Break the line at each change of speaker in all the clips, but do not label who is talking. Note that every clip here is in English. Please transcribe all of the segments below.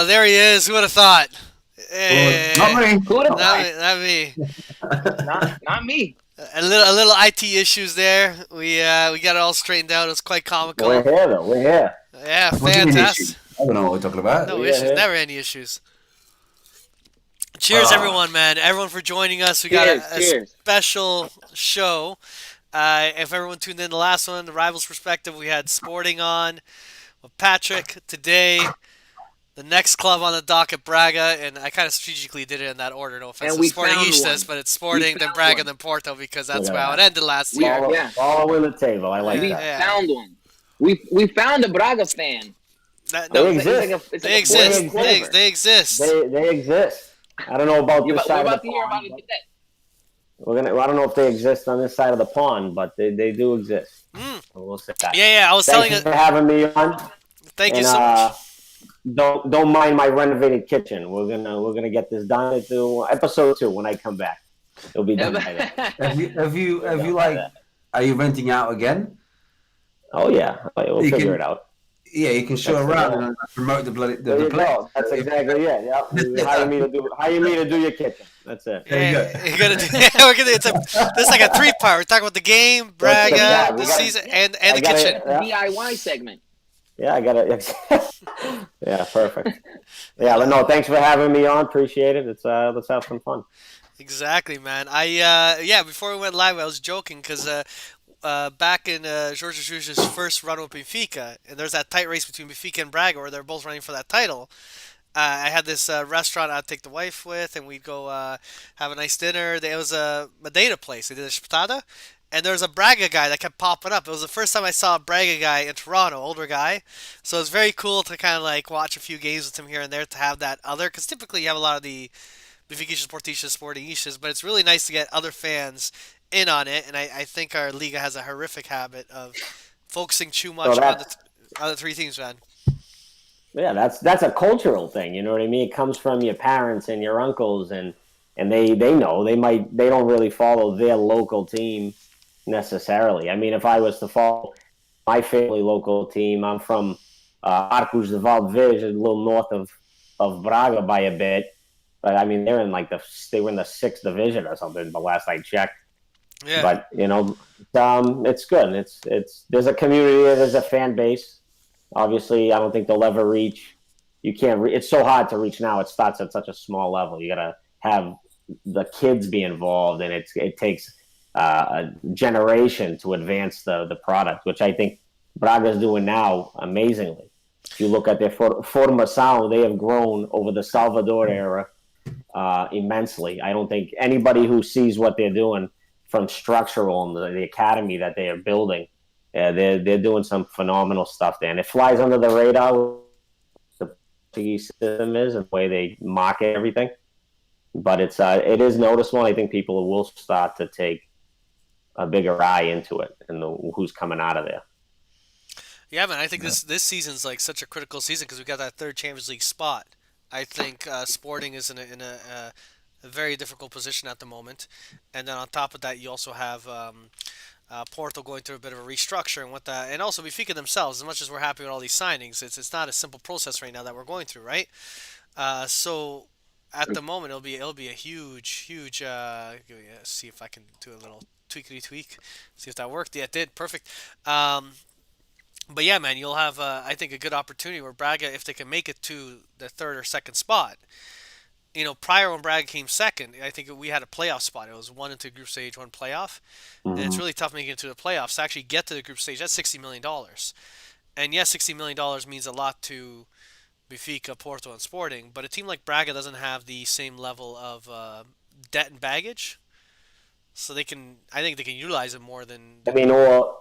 Oh, there he is. Who would have thought?
Not
Hey,
me.
Who would have
not
thought?
me. Not me.
Not me.
A little IT issues there. We got it all straightened out. It was quite
We're
comical.
here, though. We're here.
Yeah,
What do you mean issue?
fantastic.
I don't know what we're talking about.
No
We are
issues.
here.
Never any issues. Cheers,
Ah,
everyone, man. Everyone for joining us. We got
Cheers,
a
cheers.
special show. If everyone tuned in the last one, the Rivals Perspective, we had Sporting on with Patrick today. The next club on the docket, Braga, and I kind of strategically did it in that order. No offense
And
to
we
Sporting
found
Istas,
one.
but it's
We
Sporting, then
found
Braga,
one.
then Porto because
Look
that's
at
how it
that.
ended last year.
Follow,
Yeah.
follow in the table. I like
We
that.
Yeah.
found one. We found a Braga fan.
No,
They exist.
It's
they
like a
exist.
Border
They,
Clover.
they exist.
They exist. I don't know about
Yeah,
this
but we're
side
about
of
to
the
hear about
pond.
it
But
today.
I don't know if they exist on this side of the pond, but they do exist.
Mm.
So we'll say that.
Yeah, I was telling
Thanks
it.
for having me on.
Thank you
And
so much.
don't mind my renovated kitchen. We're gonna get this done into episode 2 when I come back. It'll be done by then.
have you like? Are you renting out again?
Oh yeah, we'll
You
figure
can-
it out.
Yeah, you can show
That's the
around
goal.
and promote the bloody
There
the
you
place.
go. That's exactly it. Yeah. You hire me to do your kitchen. That's it.
There you go.
You're gonna do, we're gonna. This is like a 3-part. We're talking about the game, Braga,
Yeah, we
the
gotta-
season, and
I
the
gotta-
kitchen.
Yeah.
DIY segment.
Yeah, I got it. Yeah, perfect. Yeah, but no, thanks for having me on. Appreciate it. Let's have some fun.
Exactly, man. Before we went live, I was joking because back in Jorge Jesus' first run with Benfica, and there's that tight race between Benfica and Braga where they're both running for that title. I had this restaurant I'd take the wife with, and we'd go have a nice dinner. There was a Madeira place. They did a espetada, and there was a Braga guy that kept popping up. It was the first time I saw a Braga guy in Toronto, older guy. So it's very cool to kind of like watch a few games with him here and there to have that other, because typically you have a lot of the Benfica Sportistas, Sporting Istas, but it's really nice to get other fans in on it. And I think our Liga has a horrific habit of focusing too much
So
on
that
the three things, man.
Yeah, that's a cultural thing. You know what I mean? It comes from your parents and your uncles, and they know they don't really follow their local team necessarily. I mean, if I was to follow my family local team, I'm from Arcos de Valdevez, a little north of Braga by a bit. But I mean, they were in the 6th division or something. The last I checked.
Yeah.
But it's good. It's there's a community, there's a fan base. Obviously, I don't think they'll ever reach. You can't. It's so hard to reach now. It starts at such a small level. You gotta have the kids be involved, and it takes a generation to advance the product, which I think Braga's doing now amazingly. If you look at their formação, they have grown over the Salvador era immensely. I don't think anybody who sees what they're doing from structural and the academy that they are building, they're doing some phenomenal stuff there, and it flies under the radar. The Portuguese system is and the way they market everything, but it is noticeable. I think people will start to take a bigger eye into it and who's coming out of there.
Yeah, man. I think this season's like such a critical season because we got that third Champions League spot. I think Sporting is in a very difficult position at the moment, and then on top of that, you also have Porto going through a bit of a restructure and what that, and also Benfica themselves. As much as we're happy with all these signings, it's not a simple process right now that we're going through, right? So at the moment, it'll be a huge. See if I can do a little tweak. See if that worked. Yeah, it did. Perfect. But yeah, man, you'll have I think a good opportunity where Braga, if they can make it to the third or second spot. Prior when Braga came second, I think we had a playoff spot. It was one into group stage, one playoff, and it's really tough making it to the playoffs to actually get to the group stage. That's $60 million, and yes, $60 million means a lot to Benfica, Porto, and Sporting. But a team like Braga doesn't have the same level of debt and baggage, so I think they can utilize it more than.
I mean, or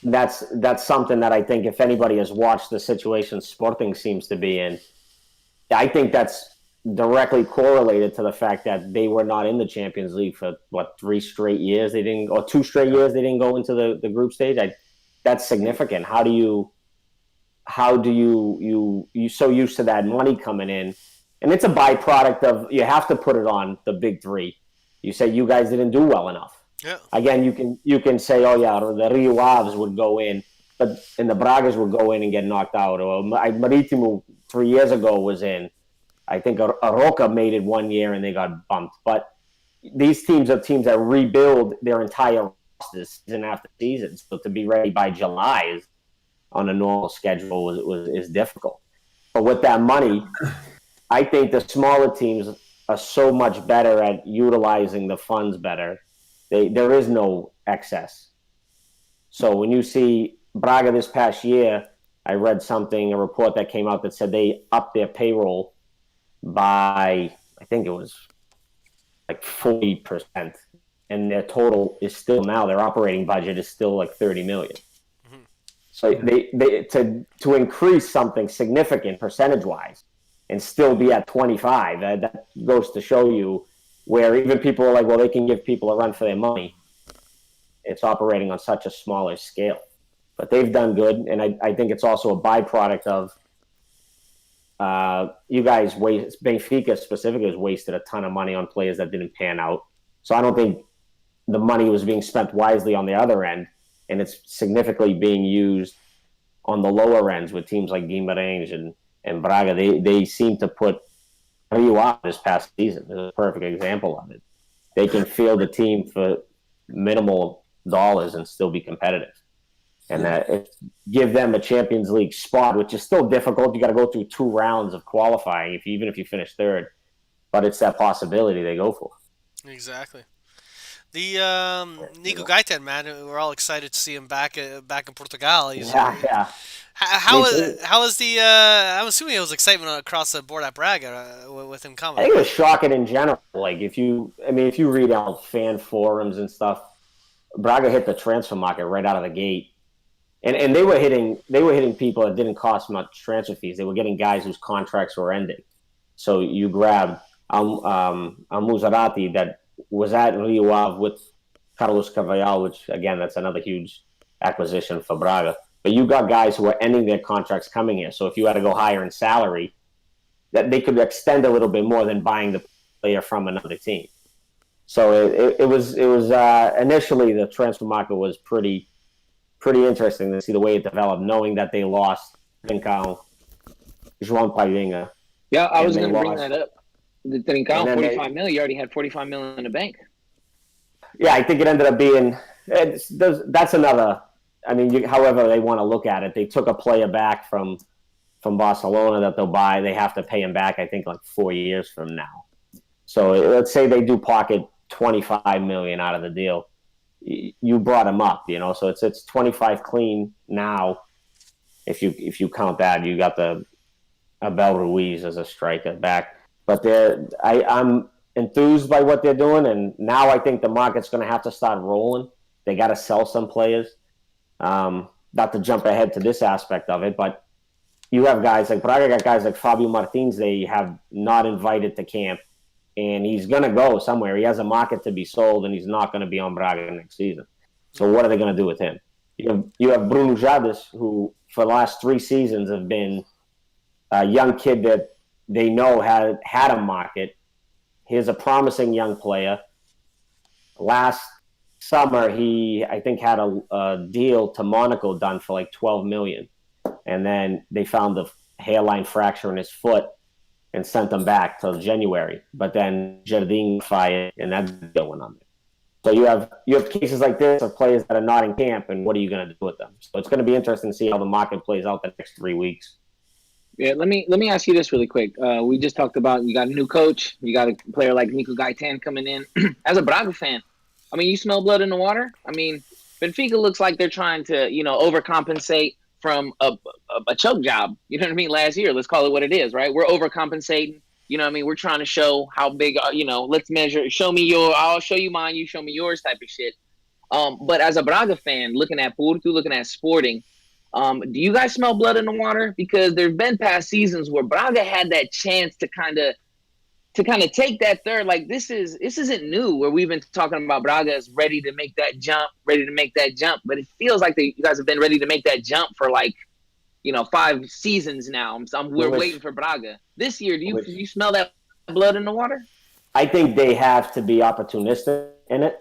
that's something that I think if anybody has watched the situation Sporting seems to be in, I think that's directly correlated to the fact that they were not in the Champions League for 3 straight years. They didn't, or 2 straight years they didn't go into the group stage. That's significant. How do you so used to that money coming in, and it's a byproduct of you have to put it on the big 3. You say you guys didn't do well enough.
Yeah.
Again, you can say, oh yeah, the Rio Aves would go in, and the Bragas would go in and get knocked out, or Maritimo 3 years ago was in. I think Aroca made it 1 year and they got bumped. But these teams are teams that rebuild their entire roster season after season. So to be ready by July on a normal schedule is difficult. But with that money, I think the smaller teams are so much better at utilizing the funds better. There is no excess. So when you see Braga this past year, I read a report that came out that said they upped their payroll by, I think it was like 40%. And their total is still now, their operating budget is still like 30 million.
Mhm.
So they to increase something significant percentage-wise and still be at 25, that goes to show you where even people are like, well, they can give people a run for their money. It's operating on such a smaller scale. But they've done good, and I think it's also a byproduct of you guys Benfica specifically has wasted a ton of money on players that didn't pan out. So I don't think the money was being spent wisely on the other end, and it's significantly being used on the lower ends with teams like Guimarães and Braga. They seem to put Rio out this past season. This is a perfect example of it. They can field a team for minimal dollars and still be competitive. And give them a Champions League spot, which is still difficult. You got to go through 2 rounds of qualifying, even if you finish third. But it's that possibility they go for.
Exactly. The Nico Gaitan, man, we're all excited to see him back in Portugal.
Yeah.
How was the? I'm assuming it was excitement across the board at Braga with him
I
coming.
think it was shocking in general. Like if you read out fan forums and stuff, Braga hit the transfer market right out of the gate. And they were hitting people that didn't cost much transfer fees. They were getting guys whose contracts were ending. So you grabbed Muzarati that was at Rio Ave with Carlos Carvalhal, which again that's another huge acquisition for Braga. But you got guys who are ending their contracts coming here. So if you had to go higher in salary, that they could extend a little bit more than buying the player from another team. So it was initially the transfer market was pretty interesting to see the way it developed, knowing that they lost Trincão, João Palhinha.
Yeah, I was going to bring that up. The Trincão, 45 million. You already had 45 million in the bank.
Yeah, I think it ended up being that's another. I mean, however they want to look at it, they took a player back from Barcelona that they'll buy. They have to pay him back, I think, like 4 years from now. So let's say they do pocket 25 million out of the deal. You brought him up, so it's 25 clean now. If you count that, you got the Abel Ruiz as a striker back. But I'm enthused by what they're doing, and now I think the market's going to have to start rolling. They got to sell some players. Not to jump ahead to this aspect of it, but you have guys like Braga got guys like Fabio Martins they have not invited to camp, and he's going to go somewhere. He has a market to be sold, and he's not going to be on Braga next season. So what are they going to do with him? You have Bruno Jades, who for the last 3 seasons have been a young kid that they know had a market. He's a promising young player. Last summer, he, I think, had a deal to Monaco done for like 12 million. And then they found the hairline fracture in his foot and sent him back till January. But then Jardim fired, and that deal went on there. So you have cases like this of players that are not in camp, and what are you going to do with them? So it's going to be interesting to see how the market plays out the next 3 weeks.
Yeah, let me ask you this really quick. We just talked about you got a new coach, you got a player like Nico Gaitan coming in. As a Braga fan, I mean, you smell blood in the water. I mean, Benfica looks like they're trying to, overcompensate from a choke job. You know what I mean? Last year, let's call it what it is, right? We're overcompensating. You know what I mean? We're trying to show how big, let's measure. Show me I'll show you mine, you show me yours type of shit. But as a Braga fan, looking at Porto, looking at Sporting, do you guys smell blood in the water? Because there's been past seasons where Braga had that chance to kind of take that third. Like this isn't new where we've been talking about Braga is ready to make that jump. But it feels like you guys have been ready to make that jump for 5 seasons now. We're waiting for Braga. This year, do you smell that blood in the water?
I think they have to be opportunistic in it.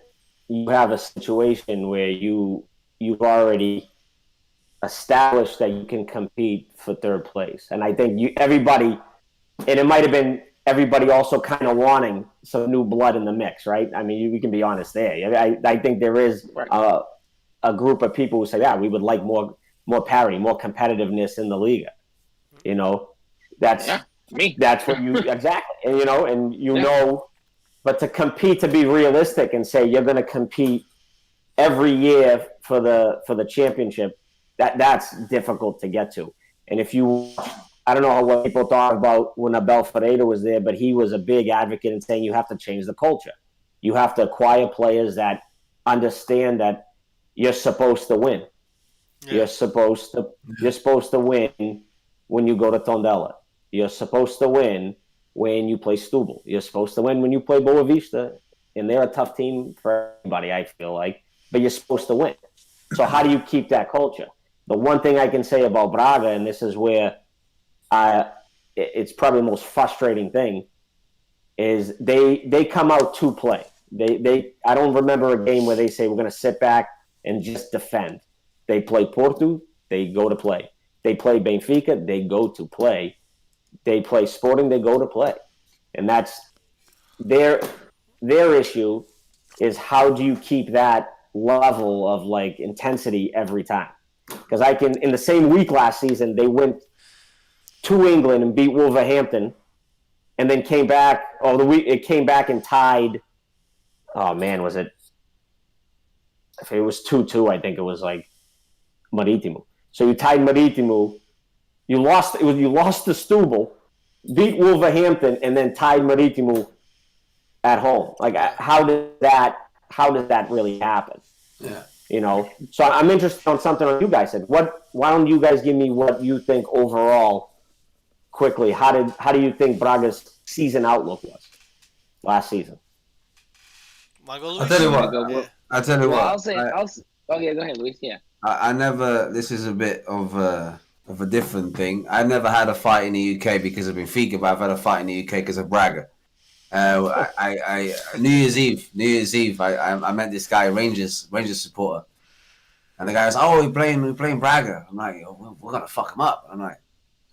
You have a situation where you've already establish that you can compete for third place. And I think everybody, and it might have been everybody also kind of wanting some new blood in the mix, right? I mean, we can be honest there. I think there is a group of people who say, yeah, we would like more parity, more competitiveness in the Liga. You know, that's
me.
That's what you exactly, and but to compete, to be realistic and say you're going to compete every year for the championship, that's difficult to get to. And if you, I don't know what people thought about when Abel Ferreira was there, but he was a big advocate in saying you have to change the culture. You have to acquire players that understand that you're supposed to win. Yeah. You're supposed to win when you go to Tondela. You're supposed to win when you play Stubble. You're supposed to win when you play Boa Vista. And they're a tough team for everybody, I feel like. But you're supposed to win. So how do you keep that culture? The one thing I can say about Braga, and this is where it's probably the most frustrating thing, is they come out to play. I don't remember a game where they say we're going to sit back and just defend. They play Porto, they go to play. They play Benfica, they go to play. They play Sporting, they go to play. And that's their issue, is how do you keep that level of like intensity every time? Because in the same week last season, they went to England and beat Wolverhampton, and then came back. It came back and tied. Oh man, was it? If it was 2-2, I think it was like Marítimo. So you tied Marítimo. You lost to Stubble, beat Wolverhampton, and then tied Marítimo at home. Like, how does that really happen?
Yeah.
So I'm interested on something you guys said. Why don't you guys give me what you think overall, quickly? How do you think Braga's season outlook was last season?
I'll tell you what.
I'll say. Go ahead, Luis. Yeah.
I never. This is a bit of a different thing. I never had a fight in the UK because of Benfica, but I've had a fight in the UK because of Braga. New Year's Eve, I met this guy, Rangers supporter, and the guy was, "Oh, we're playing Braga." I'm like, oh, "We're gonna fuck them up." I'm like,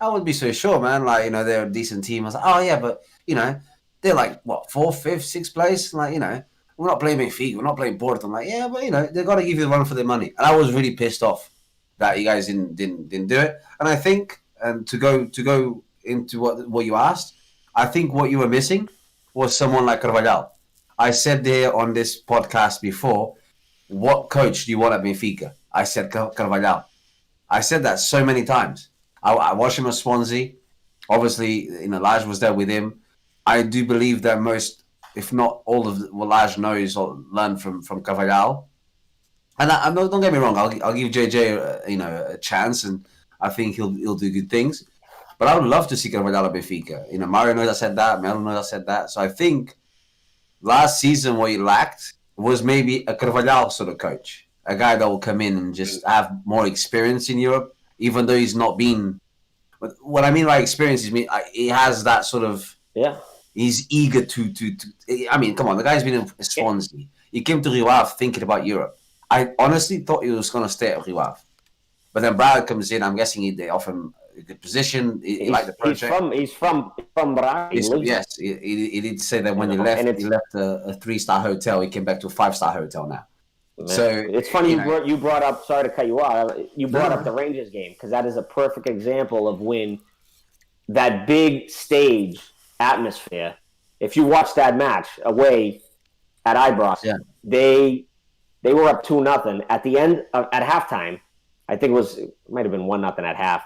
"I wouldn't be so sure, man. Like, they're a decent team." I was like, "Oh yeah, but they're like what, 4th, 5th, 6th place? Like, we're not playing Benfica, we're not playing Porto." I'm like, "Yeah, but they've got to give you the run for their money." And I was really pissed off that you guys didn't do it. And I think, and to go into what you asked, I think what you were missing was someone like Carvalhal. I said there on this podcast before, what coach do you want at Benfica? I said Carvalhal. I said that so many times. I watched him at Swansea. Obviously, Lage was there with him. I do believe that most, if not all of what Lage knows or learned from Carvalhal. And don't get me wrong, I'll give JJ a chance, and I think he'll do good things. But I would love to see Carvalhal at Benfica. Mario knows I said that. Melo knows I said that. So I think last season what he lacked was maybe a Carvalhal sort of coach, a guy that will come in and just have more experience in Europe, even though he's not been. But what I mean by experience is he has that sort of.
Yeah.
He's eager to. I mean, come on, the guy's been in Swansea. He came to Rio Ave thinking about Europe. I honestly thought he was going to stay at Rio Ave. But then Braga comes in. I'm guessing they offer him a good position. He liked the project.
He's from Braga.
Yes, he did say that when he left a 3-star hotel. He came back to a 5-star hotel now. Man. So
it's funny you brought up. Sorry to cut you off. You brought up the Rangers game, because that is a perfect example of when that big stage atmosphere. If you watch that match away at Ibrox, they were up 2-0 at the end at halftime. I think it might have been 1-0 at half.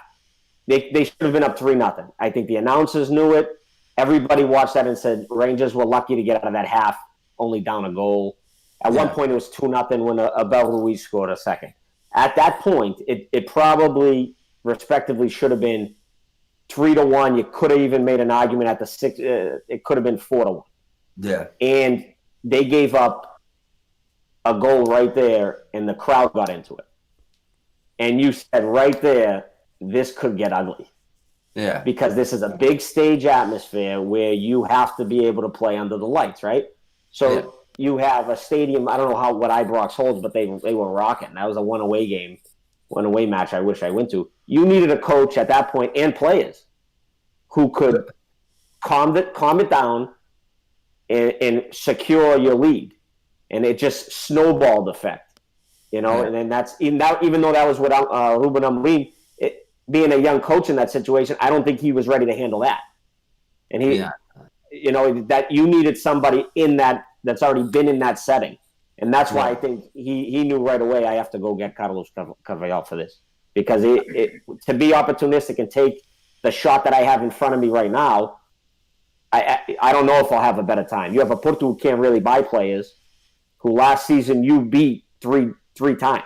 They should have been up 3-0. I think the announcers knew it. Everybody watched that and said Rangers were lucky to get out of that half only down a goal. At one point it was 2-0 when Abel Ruiz scored a second. At that point, it probably respectively should have been 3-1. You could have even made an argument at the 6. It could have been 4-1.
Yeah.
And they gave up a goal right there, and the crowd got into it. And you said right there, this could get ugly.
Yeah.
Because this is a big stage atmosphere where you have to be able to play under the lights, right? So you have a stadium. I don't know what Ibrox holds, but they were rocking. That was a 1 away game an away match I wish I went to. You needed a coach at that point and players who could calm it down and secure your lead. And it just snowballed effect, And then that's even though that was without Ruben Amorim, being a young coach in that situation, I don't think he was ready to handle that. And that you needed somebody in that's already been in that setting. And that's why I think he knew right away I have to go get Carlos Carvalhal for this. Because to be opportunistic and take the shot that I have in front of me right now, I don't know if I'll have a better time. You have a Porto who can't really buy players, who last season you beat three times.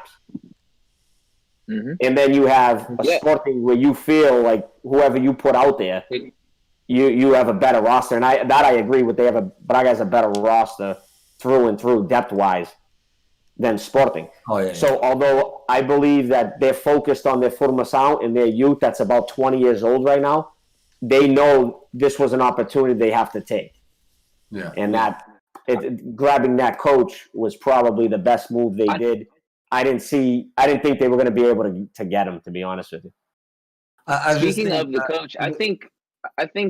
Mm-hmm. And then you have a Sporting where you feel like whoever you put out there, you have a better roster. And I agree with. Braga has a better roster through and through, depth-wise, than Sporting.
Oh, yeah.
So although I believe that they're focused on their formação and their youth that's about 20 years old right now, they know this was an opportunity they have to take.
Yeah.
And grabbing that coach was probably the best move they did. I didn't think they were going to be able to get him, to be honest with you.
Speaking of the coach, I think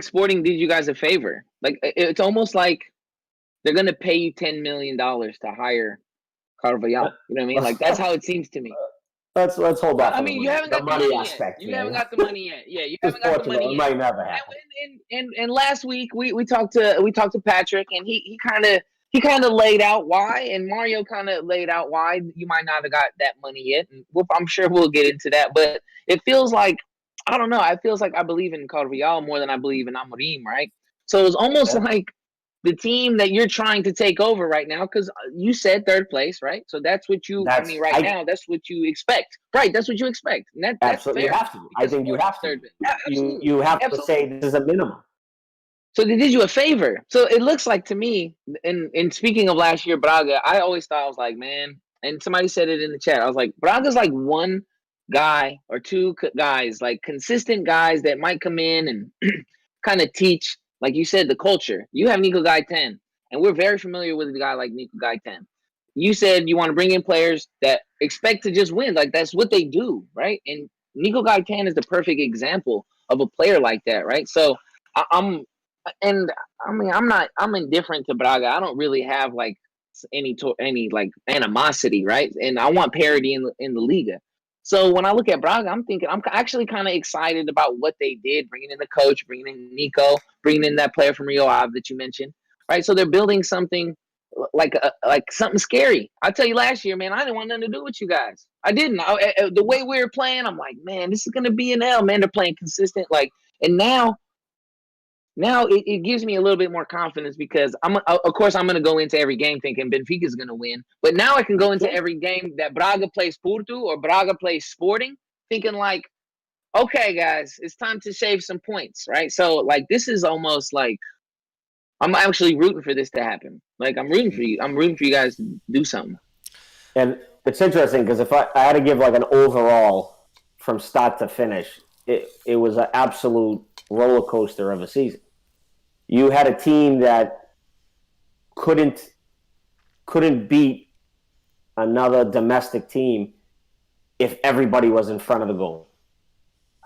Sporting did you guys a favor. Like, it's almost like they're going to pay you $10 million to hire Carvalhal. You know what I mean? Like, that's how it seems to me.
Let's hold off.
I mean, you haven't got the money yet. You haven't got the money yet. Yeah, you haven't got the money yet.
It might never happen.
And last week we talked to Patrick, and he kind of laid out why, and Mario kind of laid out why you might not have got that money yet. And I'm sure we'll get into that, but it feels like, I don't know. It feels like I believe in Carvalhal more than I believe in Amorim, right? So it's almost like the team that you're trying to take over right now, because you said third place, right? So that's what now, that's what you expect. Right, that's what you expect. And that's
absolutely,
fair.
You have to. I think you have to. You have to say this is a minimum.
So they did you a favor. So it looks like to me, and speaking of last year, Braga, I always thought, I was like, man, and somebody said it in the chat, I was like, Braga's like one guy or two guys, like consistent guys that might come in and kind of teach, like you said, the culture. You have Nico Gaetan, and we're very familiar with a guy like Nico Gaetan. You said you want to bring in players that expect to just win. Like, that's what they do, right? And Nico Gaetan is the perfect example of a player like that, right? So I'm indifferent to Braga. I don't really have like any like animosity, right? And I want parity in the Liga. So when I look at Braga, I'm actually kind of excited about what they did, bringing in the coach, bringing in Nico, bringing in that player from Rio Ave that you mentioned, right? So they're building something like something scary. I tell you, last year, man, I didn't want nothing to do with you guys. I didn't. The way we were playing, I'm like, man, this is gonna be an L. Man, they're playing consistent, like, and now it gives me a little bit more confidence, because of course I'm going to go into every game thinking Benfica is going to win. But now I can go into every game that Braga plays Porto or Braga plays Sporting thinking like, okay, guys, it's time to save some points, right? So like, this is almost like I'm actually rooting for this to happen. Like, I'm rooting for you. I'm rooting for you guys to do something.
And it's interesting because if I had to give like an overall from start to finish, it was an absolute roller coaster of a season. You had a team that couldn't beat another domestic team if everybody was in front of the goal.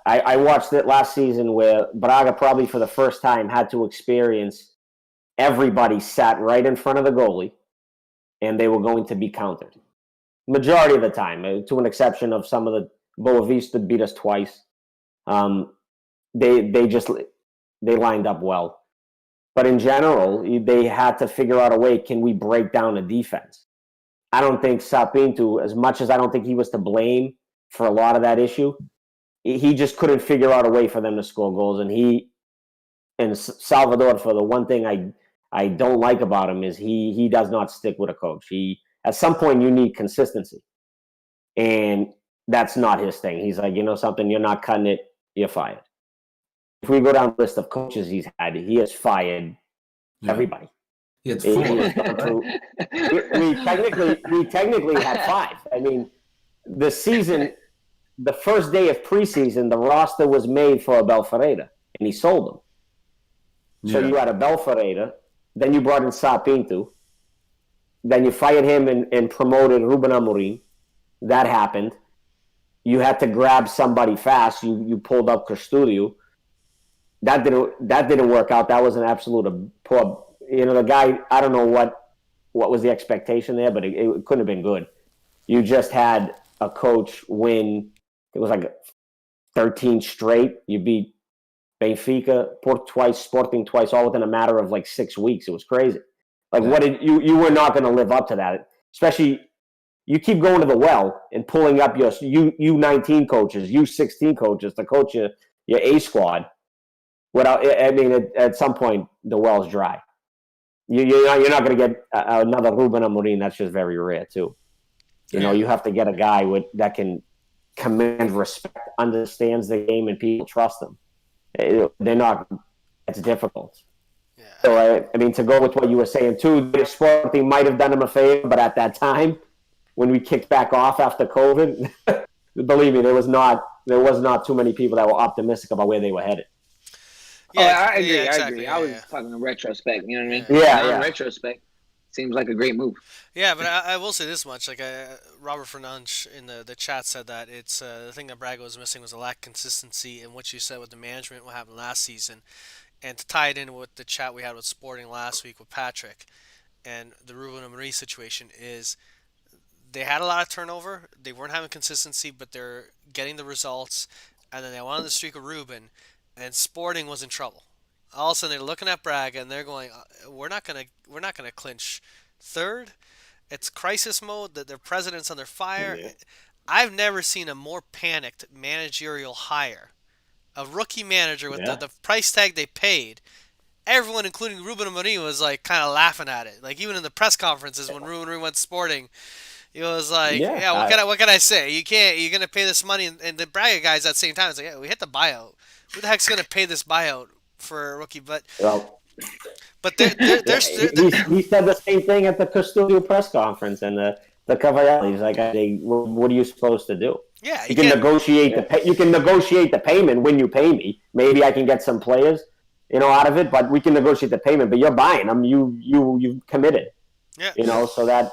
I watched it last season where Braga probably for the first time had to experience everybody sat right in front of the goalie and they were going to be countered. Majority of the time, to an exception of some of the Boavista beat us twice. They lined up well. But in general, they had to figure out a way, can we break down a defense? I don't think Sapinto, as much as I don't think he was to blame for a lot of that issue, he just couldn't figure out a way for them to score goals. And Salvador, for the one thing I don't like about him, is he does not stick with a coach. At some point, you need consistency. And that's not his thing. He's like, you know something, you're not cutting it, you're fired. If we go down the list of coaches he has fired everybody.
Yeah, it's four.
We technically had five. I mean, the first day of preseason, the roster was made for Abel Ferreira, and he sold them. So you had Abel Ferreira, then you brought in Sapinto, then you fired him and promoted Ruben Amorim. That happened. you had to grab somebody fast. You pulled up Custodio. That didn't work out. That was an absolute poor. The guy. I don't know what was the expectation there, but it couldn't have been good. You just had a coach win. It was like 13 straight. You beat Benfica, Porto twice, Sporting twice, all within a matter of like 6 weeks. It was crazy. Like, what did you were not going to live up to that? Especially, you keep going to the well and pulling up your U19 coaches, U16 coaches to coach your A squad. Without, I mean, at some point the well's dry. You're not going to get another Ruben Amorim. That's just very rare too. You have to get a guy that can command respect, understands the game, and people trust them. They're not. It's difficult.
Yeah.
So I mean, to go with what you were saying too, the Sporting might have done him a favor, but at that time, when we kicked back off after COVID, believe me, there was not too many people that were optimistic about where they were headed.
Yeah,
I agree.
exactly.
I was talking in retrospect. You know what I mean?
Yeah.
In retrospect, seems like a great move.
Yeah, but I will say this much: like Robert Fernandes in the chat said that it's the thing that Braga was missing was a lack of consistency in what you said with the management, what happened last season, and to tie it in with the chat we had with Sporting last week with Patrick, and the Ruben Amorim situation is they had a lot of turnover, they weren't having consistency, but they're getting the results, and then they went on the streak of Ruben, and Sporting was in trouble. All of a sudden they're looking at Braga and they're going, we're not gonna clinch third. It's crisis mode. That their president's under fire.
Yeah.
I've never seen a more panicked managerial hire. A rookie manager with the price tag they paid. Everyone, including Ruben Amorim, was like kind of laughing at it. Like even in the press conferences when Ruben Amorim went Sporting, he was like, "Yeah, what can I say? You're gonna pay this money." And the Braga guys at the same time, it's like, "Yeah, we hit the buyout. Who the heck's gonna pay this buyout for a rookie?" But
he said the same thing at the Custodio press conference and the Cavalieri. He's like, what are you supposed to do?
Yeah,
you can negotiate you can negotiate the payment when you pay me. Maybe I can get some players, out of it, but we can negotiate the payment. But you're buying them. You committed.
Yeah.
So that.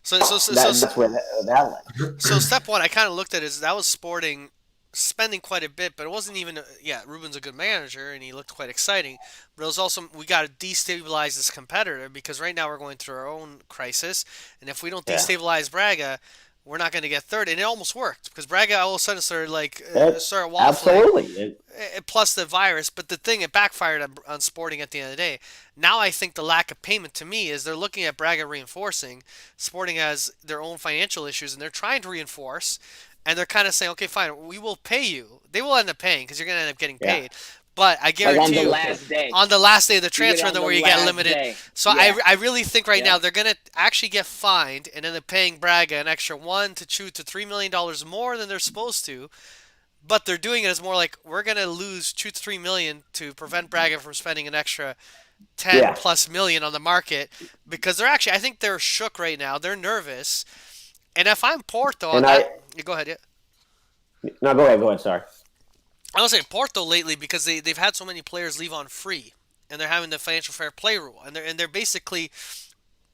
That's where that led.
So step one, I kind of looked at it as that was Sporting spending quite a bit, but it wasn't even. Ruben's a good manager and he looked quite exciting, but it was also we got to destabilize this competitor because right now we're going through our own crisis, and if we don't destabilize Braga, we're not going to get third. And it almost worked because Braga all of a sudden started waffling.
Absolutely.
Plus the virus, but the thing, it backfired on Sporting at the end of the day. Now I think the lack of payment to me is they're looking at Braga reinforcing. Sporting has their own financial issues and they're trying to reinforce, and they're kind of saying, okay, fine, we will pay you. They will end up paying because you're going to end up getting paid. But I guarantee you, on the last day of the transfer, where you get limited. Day. So I really think right now they're going to actually get fined and end up paying Braga an extra $1 to $2 to $3 million more than they're supposed to. But they're doing it as more like we're going to lose $2 to $3 million to prevent Braga from spending an extra 10 plus million on the market because they're actually, I think they're shook right now. They're nervous. And if I'm Porto on go ahead. Yeah.
No, go ahead. Sorry.
I was saying Porto lately because they've had so many players leave on free, and they're having the financial fair play rule, and they're basically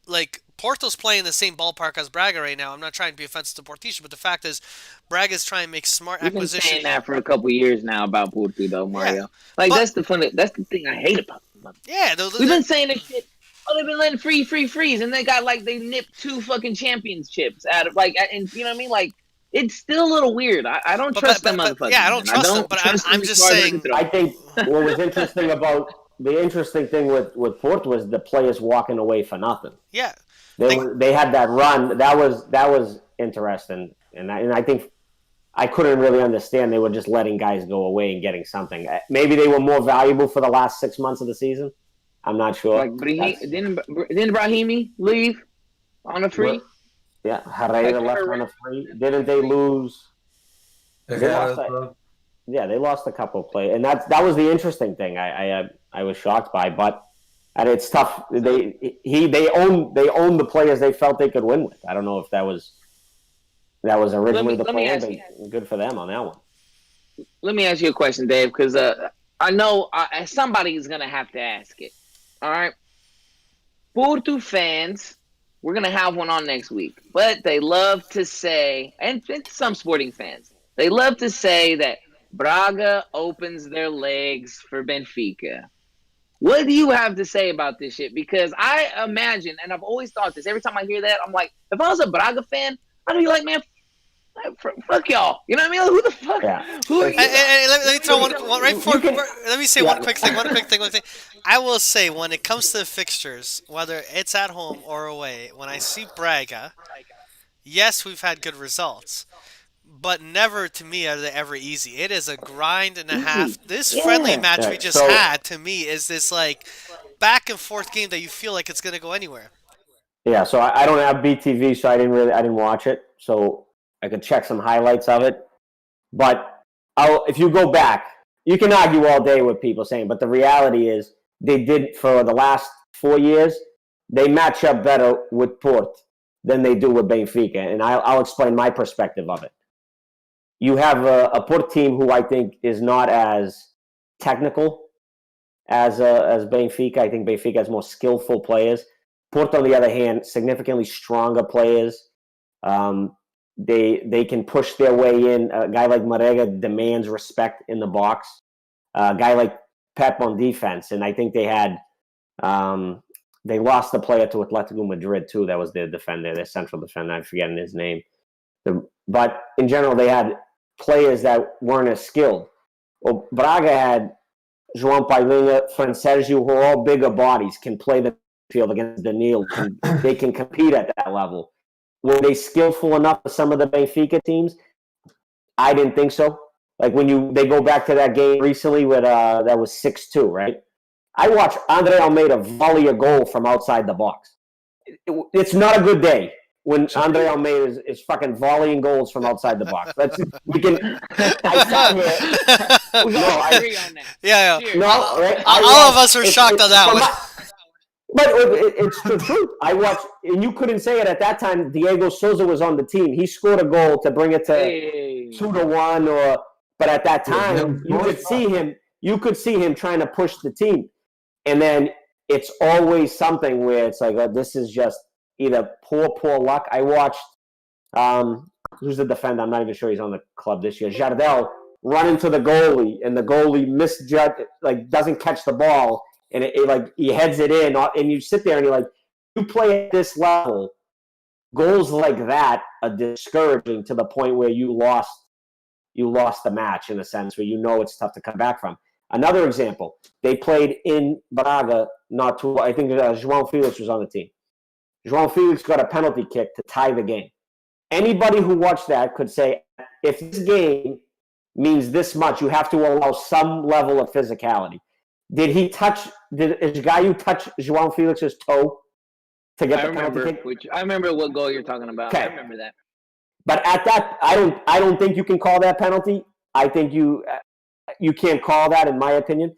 like Porto's playing the same ballpark as Braga right now. I'm not trying to be offensive to Portisha, but the fact is, Braga's trying to make smart acquisitions.
We've been saying that for a couple of years now about Porto, though, Mario.
Yeah,
that's the thing I hate about them.
Yeah,
we've been saying this shit. Oh, they've been letting freeze, and they got they nipped 2 fucking championships out of and you know what I mean, like. It's still a little weird. I don't trust them motherfuckers.
Yeah, I don't trust them, but I'm just saying.
I think what was interesting about the interesting thing with Porto was the players walking away for nothing.
Yeah.
They had that run. That was interesting. And I think I couldn't really understand. They were just letting guys go away and getting something. Maybe they were more valuable for the last 6 months of the season. I'm not sure.
Like didn't Brahimi leave on a free?
Yeah, Herrera left on a free. Didn't they lose? They lost a couple of plays, and that was the interesting thing. I was shocked by, and it's tough. They own the players they felt they could win with. I don't know if that was originally the plan, but good for them on that one.
Let me ask you a question, Dave, because I know somebody's gonna have to ask it. All right, Porto fans. We're going to have one on next week. But they love to say, and some Sporting fans, They love to say that Braga opens their legs for Benfica. What do you have to say about this shit? Because I imagine, and I've always thought this, every time I hear that, I'm like, if I was a Braga fan, I'd be like, man, fuck y'all. You know what I mean? Like, who the fuck?
Yeah.
Who?
Let me throw one right before.
You can,
Let me say
yeah.
one quick thing. One quick thing. One thing. I will say when it comes to the fixtures, whether it's at home or away, when I see Braga, yes, we've had good results, but never to me are they ever easy. It is a grind and a half.
Easy.
This friendly
Yeah.
match we
Right.
just
So
had to me is this like back and forth game that you feel like it's gonna go anywhere.
yeah, so I don't have BTV, so I didn't watch it. So I could check some highlights of it. But if you go back, you can argue all day with people saying, but the reality is they did for the last 4 years. They match up better with Port than they do with Benfica, and I'll explain my perspective of it. You have a Port team who I think is not as technical as Benfica. I think Benfica has more skillful players. Porto, on the other hand, significantly stronger players. They can push their way in. A guy like Marega demands respect in the box. A guy like Pep on defense, and I think they lost the player to Atletico Madrid too. That was their defender, their central defender. I'm forgetting his name. But in general, they had players that weren't as skilled. Well, Braga had João Pailinha, Fran Sergio, who are all bigger bodies, can play the field against Daniel. They can compete at that level. Were they skillful enough for some of the Benfica teams? I didn't think so. Like when they go back to that game recently with that was 6-2, right? I watched Andre Almeida volley a goal from outside the box. It's not a good day when Andre Almeida is fucking volleying goals from outside the box. We can. I sat here.
We
No,
all
I
agree on that.
Yeah, yeah.
Cheers.
no, right?
All of us are shocked on that one.
But it's the truth. I watched, and you couldn't say it at that time. Diego Souza was on the team. He scored a goal to bring it to
Hey.
2-1, but at that time, you could see him. You could see him trying to push the team, and then it's always something where it's like, this is just either poor luck. I watched who's the defender? I'm not even sure he's on the club this year. Jardel run into the goalie, and the goalie misjudge, like doesn't catch the ball. And it like he heads it in, and you sit there and you're like, you play at this level, goals like that are discouraging to the point where you lost the match in a sense where you know it's tough to come back from. Another example, they played in Braga not too. I think João Felix was on the team. João Felix got a penalty kick to tie the game. Anybody who watched that could say, if this game means this much, you have to allow some level of physicality. Did Gayu touch João Felix's toe to get the penalty kick?
I remember what goal you're talking about.
Okay.
I remember that.
But at that, I don't think you can call that penalty. I think you can't call that, in my opinion.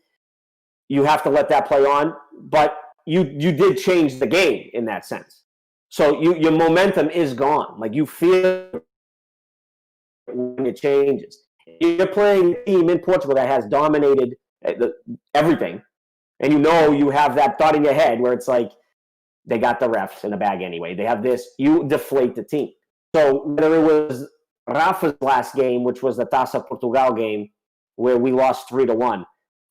You have to let that play on. But you did change the game in that sense. So your momentum is gone. Like you feel when it changes. You're playing a team in Portugal that has dominated everything, and you have that thought in your head where it's like they got the refs in the bag anyway. They have this. You deflate the team. So whether it was Rafa's last game, which was the Taça Portugal game, where we lost 3-1,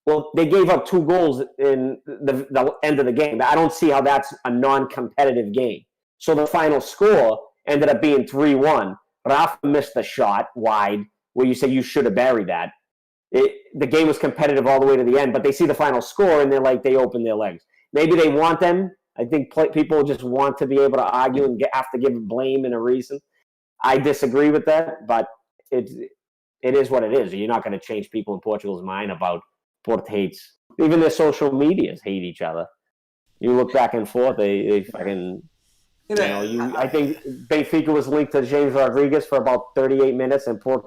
well, they gave up 2 goals in the end of the game. I don't see how that's a non-competitive game. So the final score ended up being 3-1. Rafa missed the shot wide where you say you should have buried that. The game was competitive all the way to the end, but they see the final score and they open their legs. Maybe they want them. I think people just want to be able to argue and have to give blame and a reason. I disagree with that, but it is what it is. You're not going to change people in Portugal's mind about Port hates. Even their social medias hate each other. You look back and forth, they fucking. I think Benfica was linked to James Rodriguez for about 38 minutes and Port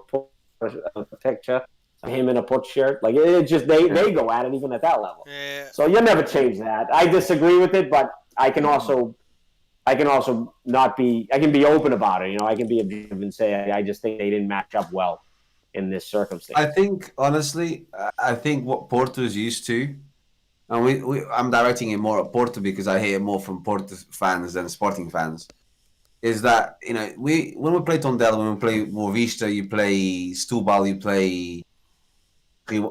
a picture of him in a Port shirt. Like it just they go at it even at that level.
Yeah.
So you never change that. I disagree with it, but I can also not be. I can be open about it. I can be objective and say I just think they didn't match up well in this circumstance.
I think honestly, what Porto is used to, and I'm directing it more at Porto because I hear it more from Porto fans than Sporting fans, is that when we play Tondela, when we play Boavista, you play Stubal, you play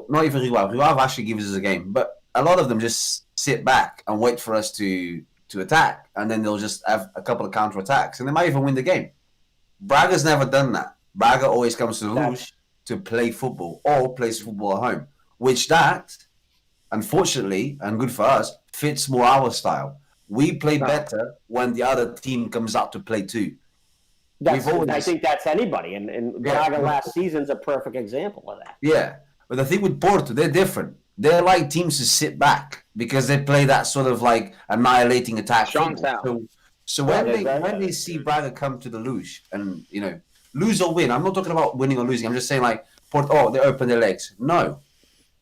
not even Rio. Rio actually gives us a game, but a lot of them just sit back and wait for us to attack, and then they'll just have a couple of counter attacks, and they might even win the game. Braga's never done that. Braga always comes to Luz to play football or plays football at home, which that, unfortunately, and good for us, fits more our style. We play better when the other team comes out to play too.
I think that's anybody, and Braga last season's a perfect example of that.
Yeah, but the thing with Porto, they're different. They're like teams to sit back because they play that sort of like annihilating attack.
Strong style.
So when they see Braga come to the Luz and lose or win, I'm not talking about winning or losing. I'm just saying like Porto, they open their legs. No,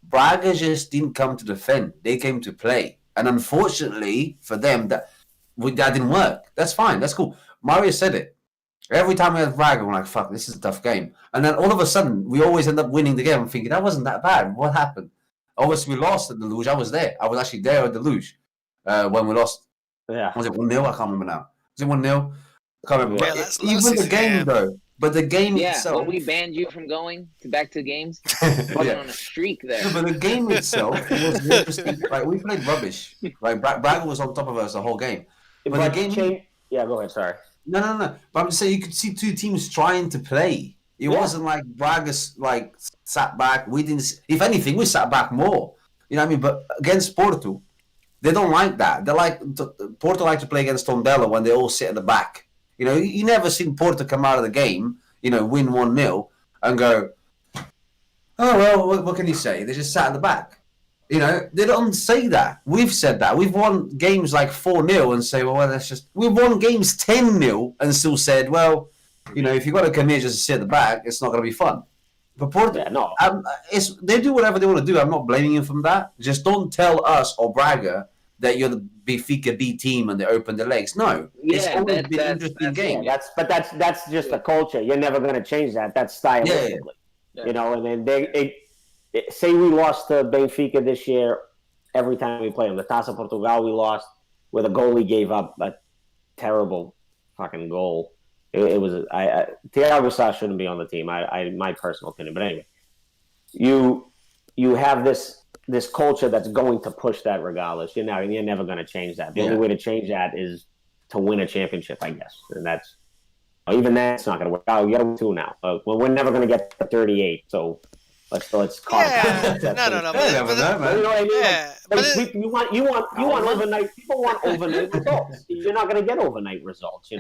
Braga just didn't come to defend. They came to play, and unfortunately for them, that didn't work. That's fine. That's cool. Mario said it. Every time we had Braga, we're like, fuck, this is a tough game. And then all of a sudden, we always end up winning the game. I'm thinking, that wasn't that bad. What happened? Obviously, we lost at the Luge. I was there. I was actually there at the Luge when we lost.
Yeah.
Was it 1-0? I can't remember now. Was it 1-0? I can't remember.
Yeah,
Even the game, though. But the game itself.
When we banned you from going back to games, on a streak there.
Yeah, but the game itself was interesting. Like, we played rubbish. Like, Braga was on top of us the whole game. But the game...
Yeah, go ahead. Sorry.
No. But I'm just saying, you could see two teams trying to play. It wasn't like Braga like sat back. We didn't. If anything, we sat back more. You know what I mean? But against Porto, they don't like that. Porto like to play against Tondela when they all sit at the back. You never seen Porto come out of the game, win 1-0 and go, oh well, what can you say? They just sat at the back. They don't say that. We've said that. We've won games like 4-0 and say, well, that's just... We've won games 10-0 and still said, well, if you've got to come here just to sit at the back, it's not going to be fun. But Porto,
no.
They do whatever they want to do. I'm not blaming you from that. Just don't tell us or Braga that you're the Benfica B team and they open their legs. No. It's always been an interesting game.
Yeah, that's just a culture. You're never going to change that. That's stylistically. Yeah. And then say we lost to Benfica this year every time we play them. The Taça Portugal we lost where the goalie gave up a terrible fucking goal. It was Thiago Sá shouldn't be on the team. My personal opinion, but anyway, you have this culture that's going to push that regardless. You're never going to change that. The only way to change that is to win a championship, I guess, and that's even that's not going to work out. You got to win 2 now. Well, we're never going to get to 38, so. Let's call it.
No.
You know what
I mean?
Yeah,
you want overnight. People want overnight results. You're not going to get overnight results.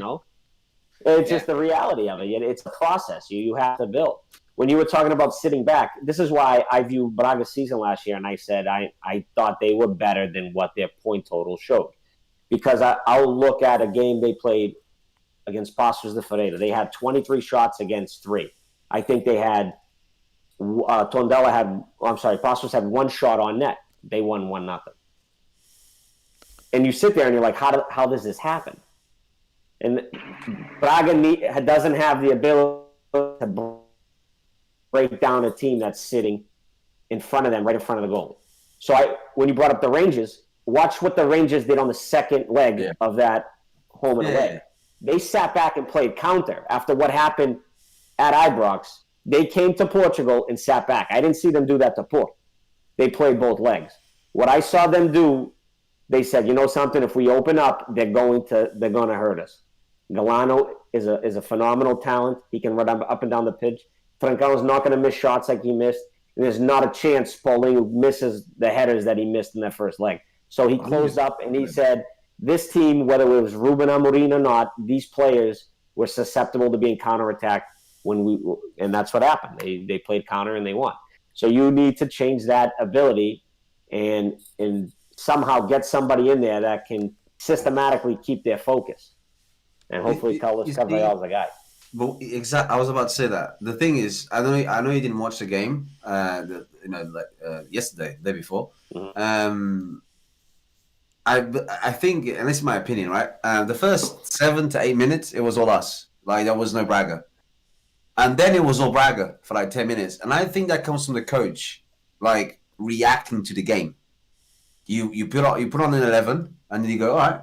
It's just the reality of it. It's a process you have to build. When you were talking about sitting back, this is why I view Braga's season last year, and I said I thought they were better than what their point total showed, because I'll look at a game they played against Passos de Ferreira. They had 23 shots against 3. I think they had. Passos had 1 shot on net. They won 1-0. And you sit there and you're like, how does this happen? And Braga doesn't have the ability to break down a team that's sitting in front of them, right in front of the goal. So when you brought up the Rangers, watch what the Rangers did on the second leg of that home and away. They sat back and played counter after what happened at Ibrox. They came to Portugal and sat back. I didn't see them do that to Port. They played both legs. What I saw them do, they said, you know something, if we open up, they're going to hurt us. Galano is a phenomenal talent. He can run up and down the pitch. Trancão's not going to miss shots like he missed. And there's not a chance Paulinho misses the headers that he missed in that first leg. So he closed up and he said, this team, whether it was Ruben Amorim or not, these players were susceptible to being counterattacked. And that's what happened. They played counter and they won. So you need to change that ability and somehow get somebody in there that can systematically keep their focus. And hopefully Carlos Carvalhal's the guy.
But exactly, I was about to say that. The thing is, I know you didn't watch the game. Yesterday, the day before.
Mm-hmm.
I think, and this is my opinion, right? The first 7 to 8 minutes, it was all us. Like there was no Braga. And then it was all Braga for like 10 minutes. And I think that comes from the coach, like reacting to the game. You put on an 11 and then you go, all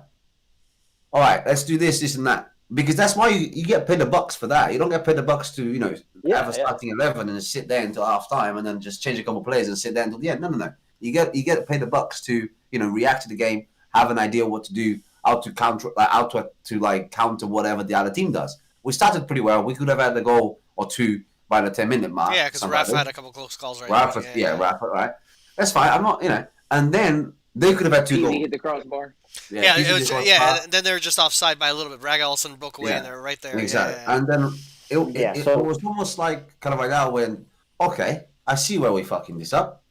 right, let's do this and that. because that's why you get paid the bucks for that. You don't get paid the bucks to have
Yeah,
a
yeah.
starting 11 and sit there until half time and then just change a couple of players and sit there until the end. No, no, no. You get paid the bucks to react to the game, have an idea what to do, how to counter, how to like counter whatever the other team does. We started pretty well. We could have had a goal or two by the 10-minute mark.
Yeah, because
Somebody,
Rafa had a couple close calls right in the
Rafa,
beginning.
yeah,
Yeah,
Rafa, right? That's fine. I'm not, and then they could have had two
Easy
goals.
hit the crossbar.
Yeah,
yeah,
easy
it
to
was.
cross
Yeah,
pass.
and then they were just offside by a little bit. Braga all of a sudden broke away, and
Yeah,
they were right there. Yeah,
exactly.
yeah,
And then
Yeah.
it
So
was almost like kind of like that when, okay, I see where we fucking this up.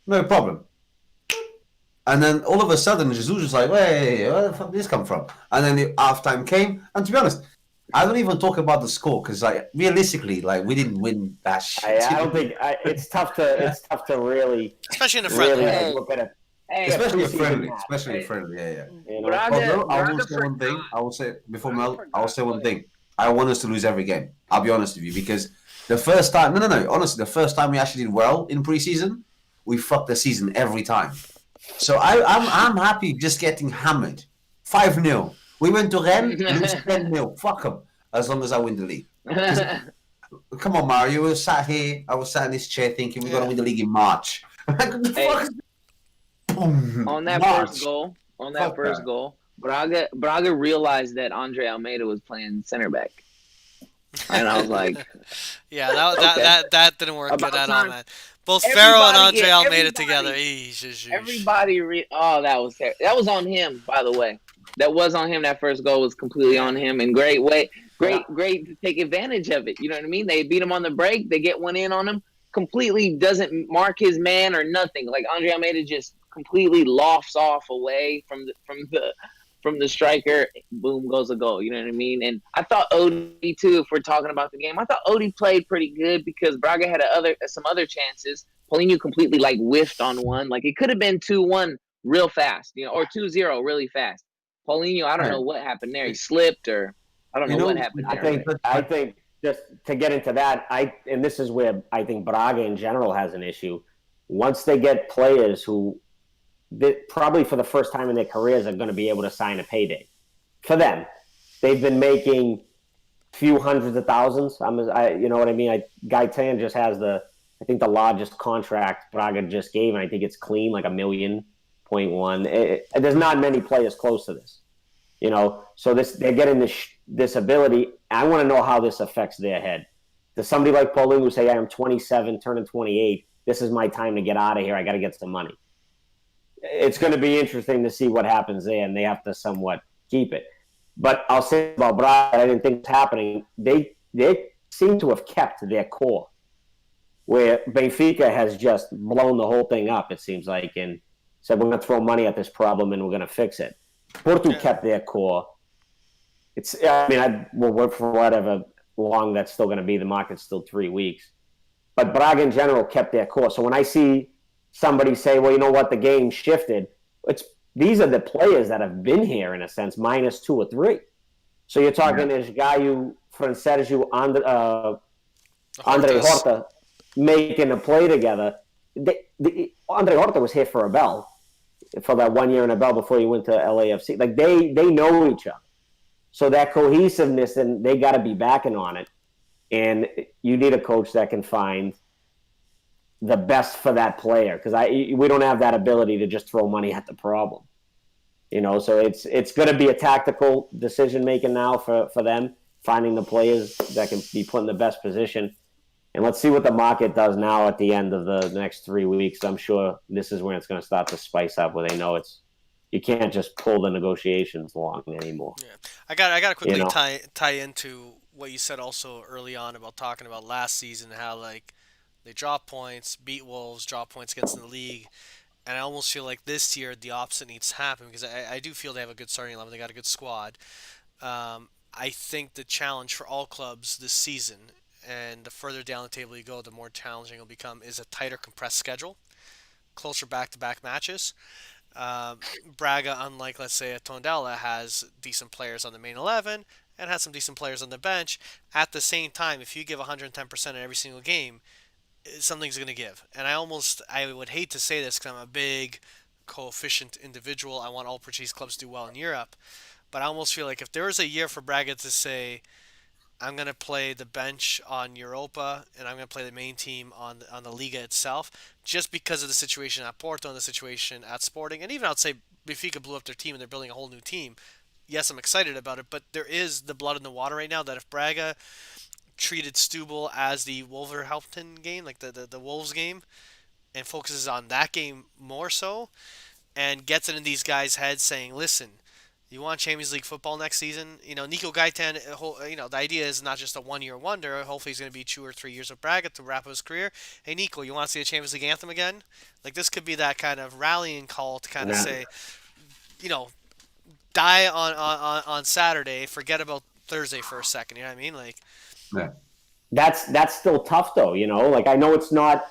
No problem. And then all of a sudden, Jesus was like, wait, where the fuck did this come from? And then the halftime came. And to be honest, I don't even talk about the score because, like, realistically, like, we didn't win that shit.
I don't think it's tough to really
especially in a friendly.
really like
Hey,
look at it.
hey,
Yeah,
Especially a
preseason
friendly,
match,
especially a
hey,
friendly, yeah, yeah.
you know.
Braga,
Although I will
Braga
say one thing,
forgot.
I will say before
Braga
Mel, I will
forgot.
say
Go
one
ahead.
thing. I want us to lose every game. I'll be honest with you because the first time, no, no, no, honestly, the first time we actually did well in preseason, we fucked the season every time. So I'm happy just getting hammered, 5-0. We went to Rennes, lose 10-0. Fuck them, as long as I win the league. Because come on, Mario, we were sat here, I was sat in this chair thinking we're gonna
Yeah,
win the league in March. Like, what the
Hey,
fuck is boom,
on that first
March?
goal, on that
Fuck
first
that.
goal, Braga realized that Andre Almeida was playing center back, and I was like,
yeah. That
okay,
that that didn't work good
about
at all,
time.
man. Both Farrell and
Everybody, yeah,
Andre Almeida together.
Oh, that was that was on him, by the way. That was on him. That first goal was completely
Yeah,
on him, and great way,
Yeah.
great to take advantage of it. You know what I mean? They beat him on the break. They get one in on him. Completely doesn't mark his man or nothing. Like Andre Almeida just completely lofts off away from the striker. Boom goes a goal. You know what I mean? And I thought Odie too. If we're talking about the game, I thought Odie played pretty good because Braga had some other chances. Paulinho completely like whiffed on one. Like it could have been 2-1 real fast, or 2-0 really fast. Paulinho, I don't
Right.
know what happened there. He slipped or I don't
You
know what
know,
happened
I
there, but
think I think just to get into that, and this is where I think Braga in general has an issue. Once they get players who probably for the first time in their careers are going to be able to sign a payday for them, they've been making few hundreds of thousands. You know what I mean. Gaitan just has I think the largest contract Braga just gave, and I think it's clean like 1.1 million. There's not many players close to this. So they're getting this ability. I want to know how this affects their head. Does somebody like Paulinho say, "I'm 27, turning 28. This is my time to get out of here. I got to get some money." It's going to be interesting to see what happens there, and they have to somewhat keep it. But I'll say about Braga, I didn't think it's happening. They seem to have kept their core, where Benfica has just blown the whole thing up. It seems like, and said we're going to throw money at this problem and we're going to fix it. Porto
yeah.
kept their core. I mean, I will work for whatever long that's still going to be. The market's still 3 weeks. But Braga in general kept their core. So when I see somebody say, well, you know what, the game shifted, these are the players that have been here in a sense, minus 2 or 3. So you're talking
yeah,
there's Gaio, Fransergio, Andre
Hortas.
Horta making a play together. Andre Horta was here for a bell for that 1 year in a bell before he went to LAFC. Like they know each other. So that cohesiveness, and they got to be backing on it. And you need a coach that can find the best for that player because we don't have that ability to just throw money at the problem. So it's going to be a tactical decision making now for them, finding the players that can be put in the best position. And let's see what the market does now at the end of the next 3 weeks. I'm sure this is when it's going to start to spice up, where they know you can't just pull the negotiations along anymore.
Yeah, I got to
You
quickly
know,
tie into what you said also early on about talking about last season, how like they drop points, beat Wolves, drop points against the league, and I almost feel like this year the opposite needs to happen because I do feel they have a good starting 11, they got a good squad. I think the challenge for all clubs this season, and the further down the table you go, the more challenging it'll become, is a tighter compressed schedule, closer back-to-back matches. Braga, unlike let's say a Tondela, has decent players on the main 11 and has some decent players on the bench. At the same time, if you give 110% in every single game, something's going to give. And I would hate to say this because I'm a big coefficient individual. I want all Portuguese clubs to do well in Europe. But I almost feel like if there was a year for Braga to say, I'm gonna play the bench on Europa, and I'm gonna play the main team on the Liga itself, just because of the situation at Porto and the situation at Sporting, and even I'd say Benfica blew up their team and they're building a whole new team. Yes, I'm excited about it, but there is the blood in the water right now that if Braga treated Stubble as the Wolverhampton game, like the Wolves game, and focuses on that game more so, and gets it in these guys' heads saying, listen, you want Champions League football next season? Nico Gaitan, the idea is not just a one-year wonder. Hopefully he's going to be 2 or 3 years of Braga to wrap up his career. Hey, Nico, you want to see the Champions League anthem again? Like, this could be that kind of rallying call to kind of
Yeah.
say, you know, die on Saturday, forget about Thursday for a second. You know what I mean? Like,
Yeah.
That's still tough, though. Like, I know it's not.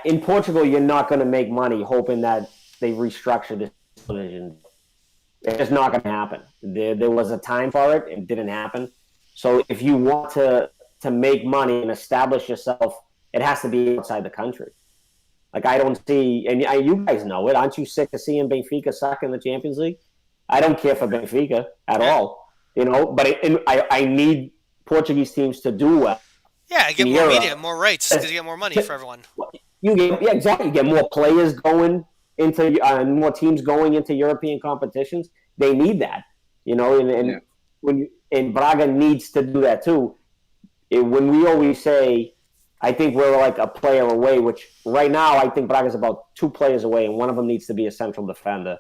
In Portugal, you're not going to make money hoping that they restructure this division. It's just not going to happen. There was a time for it. It didn't happen. So if you want to make money and establish yourself, it has to be outside the country. Like, I don't see, and you guys know it. Aren't you sick of seeing Benfica suck in the Champions League? I don't care for Benfica at all, But I need Portuguese teams to do well.
yeah, get
in
more
Europe.
media, more rights, because you get more money for everyone.
Exactly. You get more players going into more teams going into European competitions. They need that, and and Braga needs to do that too. When we always say, I think we're like a player away, which right now I think Braga's about 2 players away, and one of them needs to be a central defender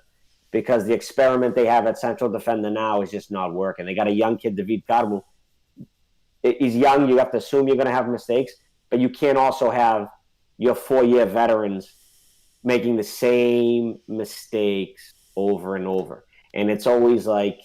because the experiment they have at central defender now is just not working. They got a young kid, David Carmo. He's young. You have to assume you're going to have mistakes, but you can't also have your 4-year veterans making the same mistakes over and over. And it's always like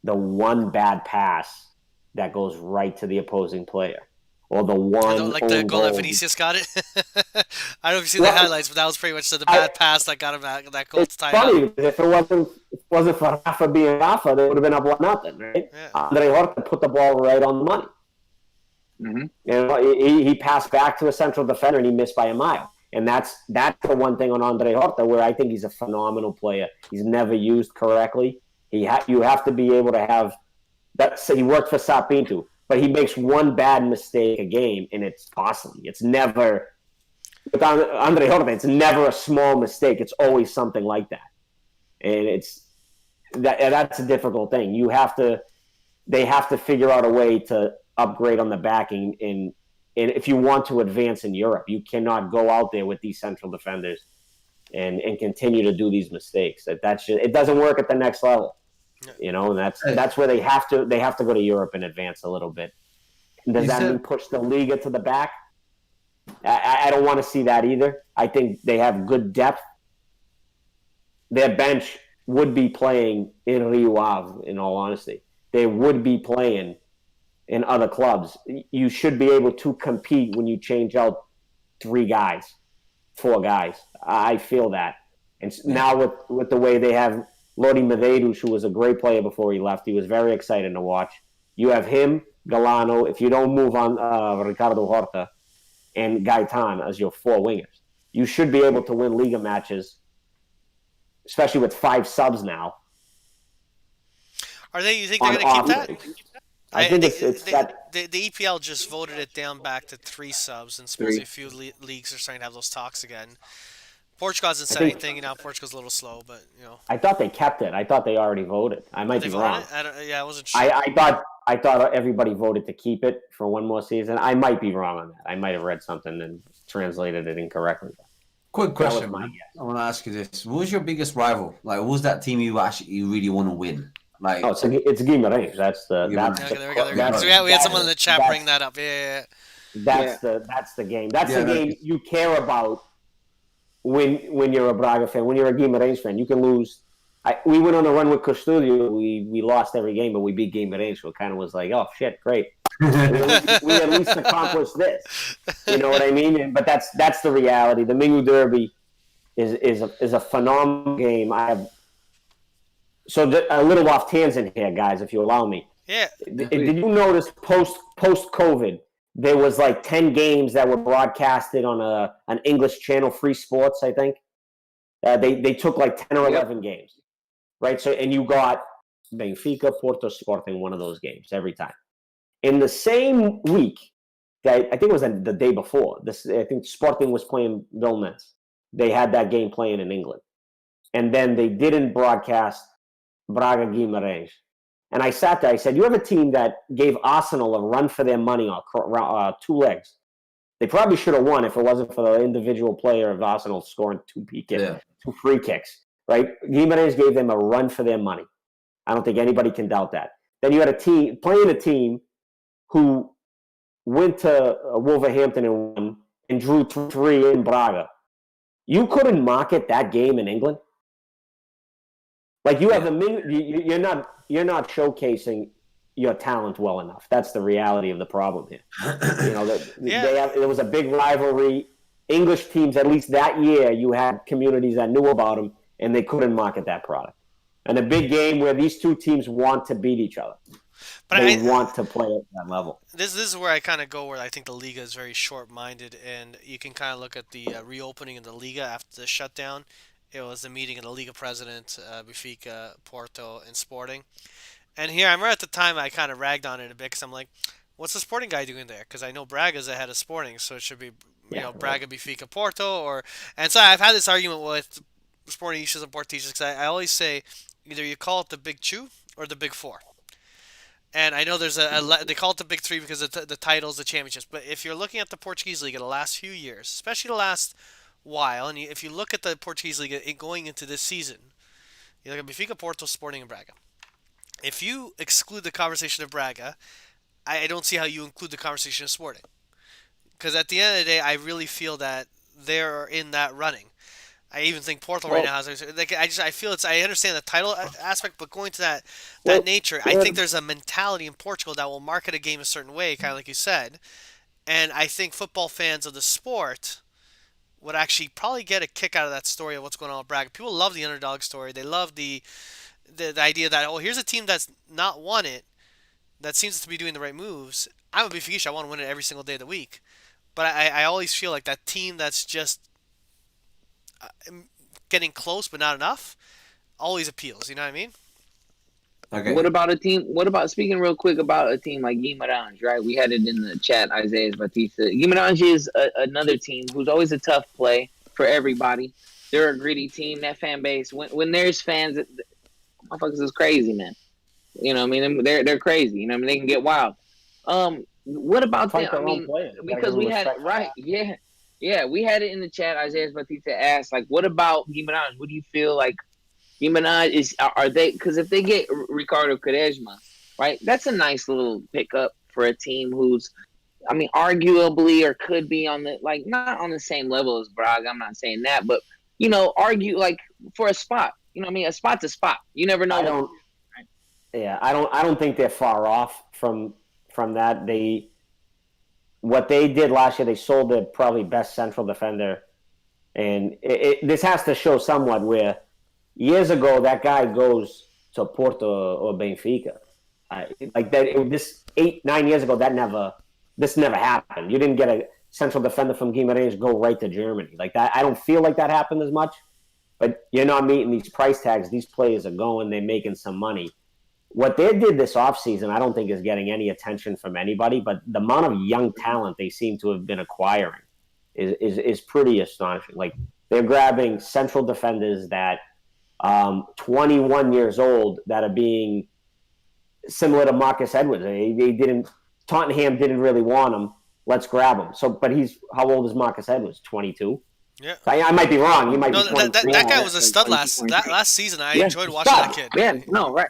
the one bad pass that goes right to the opposing player. Or the one
Like the
own
goal that
goal.
Vinicius got it. I don't know if you've seen the highlights, but that was pretty much the bad pass that got him that goal to
It's
tie it
funny
up.
because if it wasn't for Rafa being Rafa, they would have been up 1-0, right?
Yeah.
Andre Horta put the ball right on the money.
Mm-hmm.
He passed back to a central defender and he missed by a mile. And that's the one thing on Andre Horta where I think he's a phenomenal player. He's never used correctly. You have to be able to have that. So he worked for Sapinto, but he makes one bad mistake a game and it's costly. It's never with Andre Horta. It's never a small mistake. It's always something like that, and that's a difficult thing. They have to figure out a way to upgrade on the backing and if you want to advance in Europe, you cannot go out there with these central defenders and continue to do these mistakes. It doesn't work at the next level, and that's where they have to go to Europe and advance a little bit. Does that mean push the Liga to the back? I don't want to see that either. I think they have good depth. Their bench would be playing in Rio Ave, in all honesty. They would be playing in other clubs. You should be able to compete when you change out 3 guys, 4 guys. I feel that. And now with the way they have Lodi Medeiros, who was a great player before he left, he was very exciting to watch. You have him, Galano, if you don't move on Ricardo Horta, and Gaitan as your 4 wingers. You should be able to win Liga matches, especially with 5 subs now.
You think they're going to keep that?
I think it's that.
The EPL just voted it down back to 3 subs, and supposedly a few leagues are starting to have those talks again. Portugal hasn't said anything. Portugal's a little slow, but
I thought they kept it. I thought they already voted. I might be wrong.
I wasn't sure.
I thought everybody voted to keep it for one more season. I might be wrong on that. I might have read something and translated it incorrectly.
Quick question, man. I want to ask you this: what was your biggest rival? Like, what was that team you really want to win? Like,
it's Guimarães. That's the.
There we go. We had someone in the chat bring that up. Yeah.
That's the game. That's the game you care about when you're a Braga fan. When you're a Guimarães fan, you can lose. We went on a run with Custodio. We lost every game, but we beat Guimarães. So it kind of was like, oh shit, great. we at least accomplished this. You know what I mean? But that's the reality. The Mingo Derby is a phenomenal game. So a little off tangent here, guys, if you allow me.
Yeah.
Did you notice post-COVID, there was like 10 games that were broadcasted on an English channel, Free Sports, I think? They took like 10 or 11 games, right? So, and you got Benfica, Porto, Sporting, one of those games every time. In the same week, I think it was the day before. I think Sporting was playing Vilnius. They had that game playing in England, and then they didn't broadcast Braga Guimarães. And I sat there. I said, "You have a team that gave Arsenal a run for their money on two legs. They probably should have won if it wasn't for the individual player of Arsenal scoring two free kicks. Right? Guimarães gave them a run for their money. I don't think anybody can doubt that. Then you had a team playing a team who went to Wolverhampton and won and drew 3 in Braga. You couldn't market that game in England. Like you have you're not showcasing your talent well enough. That's the reality of the problem here. There was a big rivalry. English teams, at least that year, you had communities that knew about them, and they couldn't market that product. And a big game where these two teams want to beat each other.
But
they want to play at that level.
This is where I kind of go where I think the Liga is very short-minded, and you can kind of look at the reopening of the Liga after the shutdown. It was the meeting of the Liga president, Benfica, Porto, and Sporting. And here, I remember at the time I kind of ragged on it a bit because I'm like, what's the Sporting guy doing there? Because I know Braga's ahead of Sporting, so it should be Braga, Benfica, Porto, and so I've had this argument with Sportingistas and Portistas because I always say either you call it the Big Two or the Big Four. And I know there's they call it the Big Three because of the titles, the championships. But if you're looking at the Portuguese League in the last few years, especially the last while, and if you look at the Portuguese League going into this season, you look at Benfica, Porto, Sporting, and Braga. If you exclude the conversation of Braga, I don't see how you include the conversation of Sporting. Because at the end of the day, I really feel that they're in that running. I even think Porto right now has like I feel I understand the title aspect, but going to that nature, I think there's a mentality in Portugal that will market a game a certain way, kind of like you said, and I think football fans of the sport would actually probably get a kick out of that story of what's going on with Braga. People love the underdog story. They love the idea that here's a team that's not won it, that seems to be doing the right moves. I'm a Benfica. I want to win it every single day of the week, but I always feel like that team that's just getting close but not enough always appeals. You know what I mean?
Okay. What about a team? What about speaking real quick about a team like Guimarães? Right, we had it in the chat. Isaias Batista. Guimarães is another team who's always a tough play for everybody. They're a gritty team. That fan base, when there's fans, motherfuckers is crazy, man. You know what I mean? They're crazy. You know what I mean? They can get wild. What about them? I mean, because we had it right. Yeah, we had it in the chat. Isaias Batista asked, like, what about Guimarães? What do you feel like Guimarães are they? Because if they get Ricardo Quaresma, right, that's a nice little pickup for a team who's, I mean, arguably or could be on the not on the same level as Braga. I'm not saying that, but argue like for a spot. You know what I mean? A spot's a spot. You never know.
I don't think they're far off from that. What they did last year, they sold their probably best central defender, and this has to show somewhat where years ago that guy goes to Porto or Benfica, like that. This 8-9 years ago, this never happened. You didn't get a central defender from Guimarães go right to Germany like that. I don't feel like that happened as much, but you're not meeting these price tags. These players are going, they're making some money. What they did this offseason, I don't think is getting any attention from anybody, but the amount of young talent they seem to have been acquiring is pretty astonishing. Like, they're grabbing central defenders that 21 years old that are being similar to Marcus Edwards. Tottenham didn't really want him. Let's grab him. So, but how old is Marcus Edwards? 22?
Yeah.
I might be wrong. He might be 23.
That guy was a stud last season. I enjoyed watching that kid.
Yeah, no, right.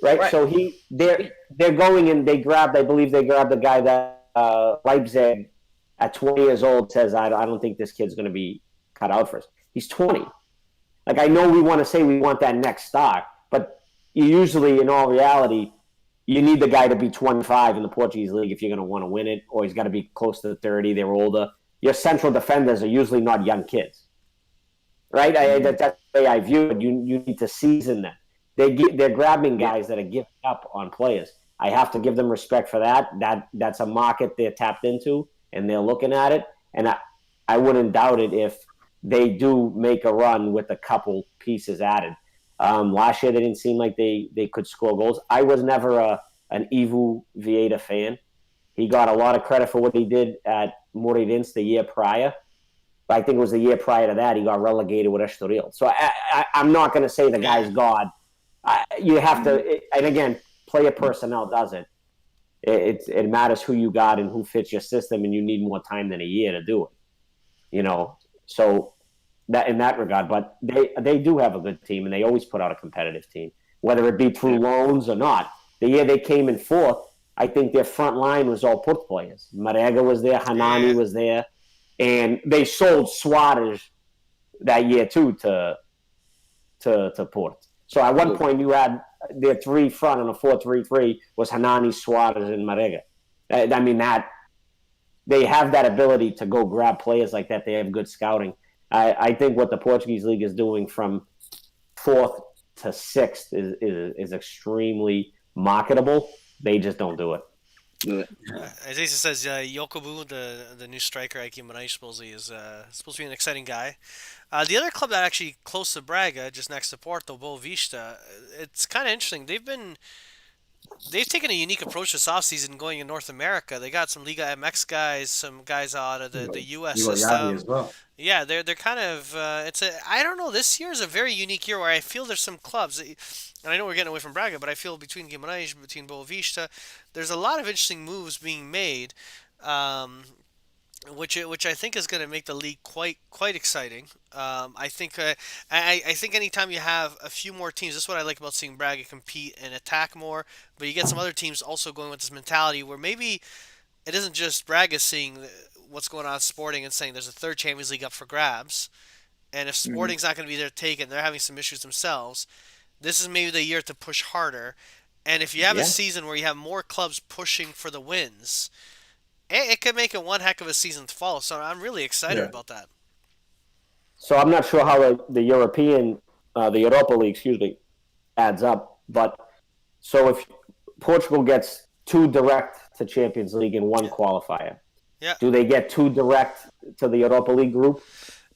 Right, so they're going and I believe they grabbed the guy that Leipzig at 20 years old says, I don't think this kid's going to be cut out for us. He's 20. Like, I know we want to say we want that next star, but you usually, in all reality, you need the guy to be 25 in the Portuguese league if you're going to want to win it, or he's got to be close to 30, they're older. Your central defenders are usually not young kids, right? That's the way I view it. You need to season them. They're grabbing guys that are giving up on players. I have to give them respect for that. That's a market they're tapped into, and they're looking at it. And I wouldn't doubt it if they do make a run with a couple pieces added. Last year they didn't seem like they could score goals. I was never an Ivu Vieira fan. He got a lot of credit for what he did at Moreirense the year prior. But I think it was the year prior to that he got relegated with Estoril. So I'm not going to say the
Yeah.
guy's God. You have to, and again, player personnel does it. It matters who you got and who fits your system, and you need more time than a year to do it. You know, so that in that regard, but they do have a good team, and they always put out a competitive team, whether it be through loans or not. The year they came in fourth, I think their front line was all Port players. Marega was there, Hanani
Yeah.
was there, and they sold Suarez that year too to Port. So at one point you had their three front on a 4-3-3 was Hanani, Suarez, and Marega. I mean that they have that ability to go grab players like that. They have good scouting. I think what the Portuguese league is doing from fourth to sixth is extremely marketable. They just don't do it.
As Asa says, Yokobu, the new striker, Aiki Manai, supposedly is supposed to be an exciting guy. The other club that actually close to Braga, just next to Porto, Boa Vista, it's kind of interesting. They've taken a unique approach this offseason going in North America. They got some Liga MX guys, some guys out of the U.S.
You got Yavi
system.
as well.
Yeah, they're kind of it's a I don't know. This year is a very unique year where I feel there's some clubs, and I know we're getting away from Braga, but I feel between Guimarães, between Boa Vista, there's a lot of interesting moves being made, um, which I think is going to make the league quite exciting. I think anytime you have a few more teams, this is what I like about seeing Braga compete and attack more. But you get some other teams also going with this mentality where maybe it isn't just Braga seeing what's going on at Sporting and saying there's a third Champions League up for grabs. And if
Mhm.
Sporting's not going to be there to take it, and they're having some issues themselves, this is maybe the year to push harder. And if you have a
Yeah.
season where you have more clubs pushing for the wins, it could make it one heck of a season to follow. So I'm really excited
Yeah.
about that.
So I'm not sure how the European, the Europa League, excuse me, adds up. But so if Portugal gets two direct to Champions League and one
Yeah.
qualifier,
Yeah.
do they get two direct to the Europa League group?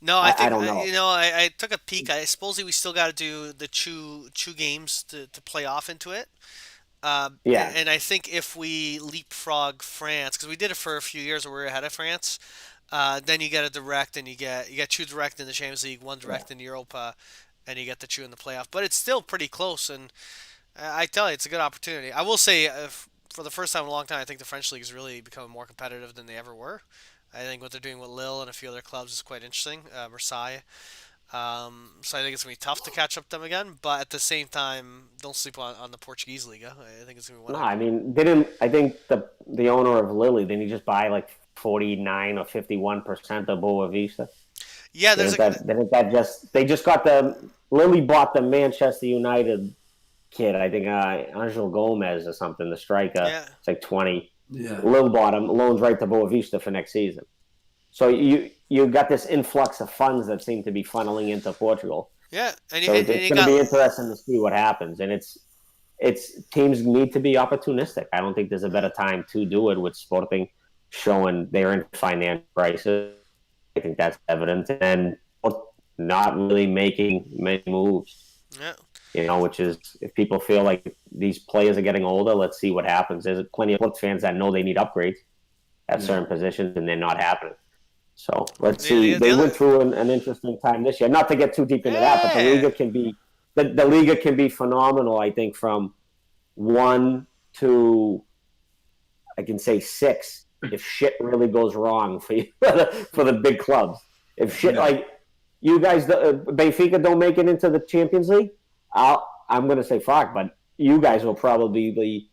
No, I
I
think
don't know.
I took a peek. I suppose we still got to do the two games to play off into it.
Yeah,
And I think if we leapfrog France, because we did it for a few years where we were ahead of France, then you get a direct, and you get two direct in the Champions League, one
yeah.
direct in Europa, and you get the two in the playoff. But it's still pretty close, and I tell you, it's a good opportunity. I will say, for the first time in a long time, I think the French league is really becoming more competitive than they ever were. I think what they're doing with Lille and a few other clubs is quite interesting. Marseille. So I think it's gonna be tough to catch up to them again, but at the same time, don't sleep on the Portuguese Liga. I think it's gonna be one
No,
heck
I
of a.
mean, didn't I think the owner of Lily didn't he just buy like 49 or 51% of Boa Vista?
Yeah, there's
Didn't
a
that didn't that just they just got the Lily bought the Manchester United kid, I think Angel Gomez or something, the striker.
yeah,
It's like 20.
Yeah.
Lil bought him, loans right to Boa Vista for next season. So you got this influx of funds that seem to be funneling into Portugal.
yeah,
So
and
it's
you
going to
got
be interesting to see what happens. And it's teams need to be opportunistic. I don't think there's a better time to do it with Sporting showing they're in financial crisis. I think that's evident, and not really making many moves.
yeah,
Which is if people feel like these players are getting older, let's see what happens. There's plenty of fans that know they need upgrades at certain positions, and they're not happening. So let's see.
the
They
other
went through an interesting time this year. Not to get too deep into that, but the
yeah
Liga can be the Liga can be phenomenal. I think from one to I can say six if shit really goes wrong for you for the big clubs. If shit
Yeah.
like you guys, Benfica don't make it into the Champions League, I'm going to say fuck, but you guys will probably be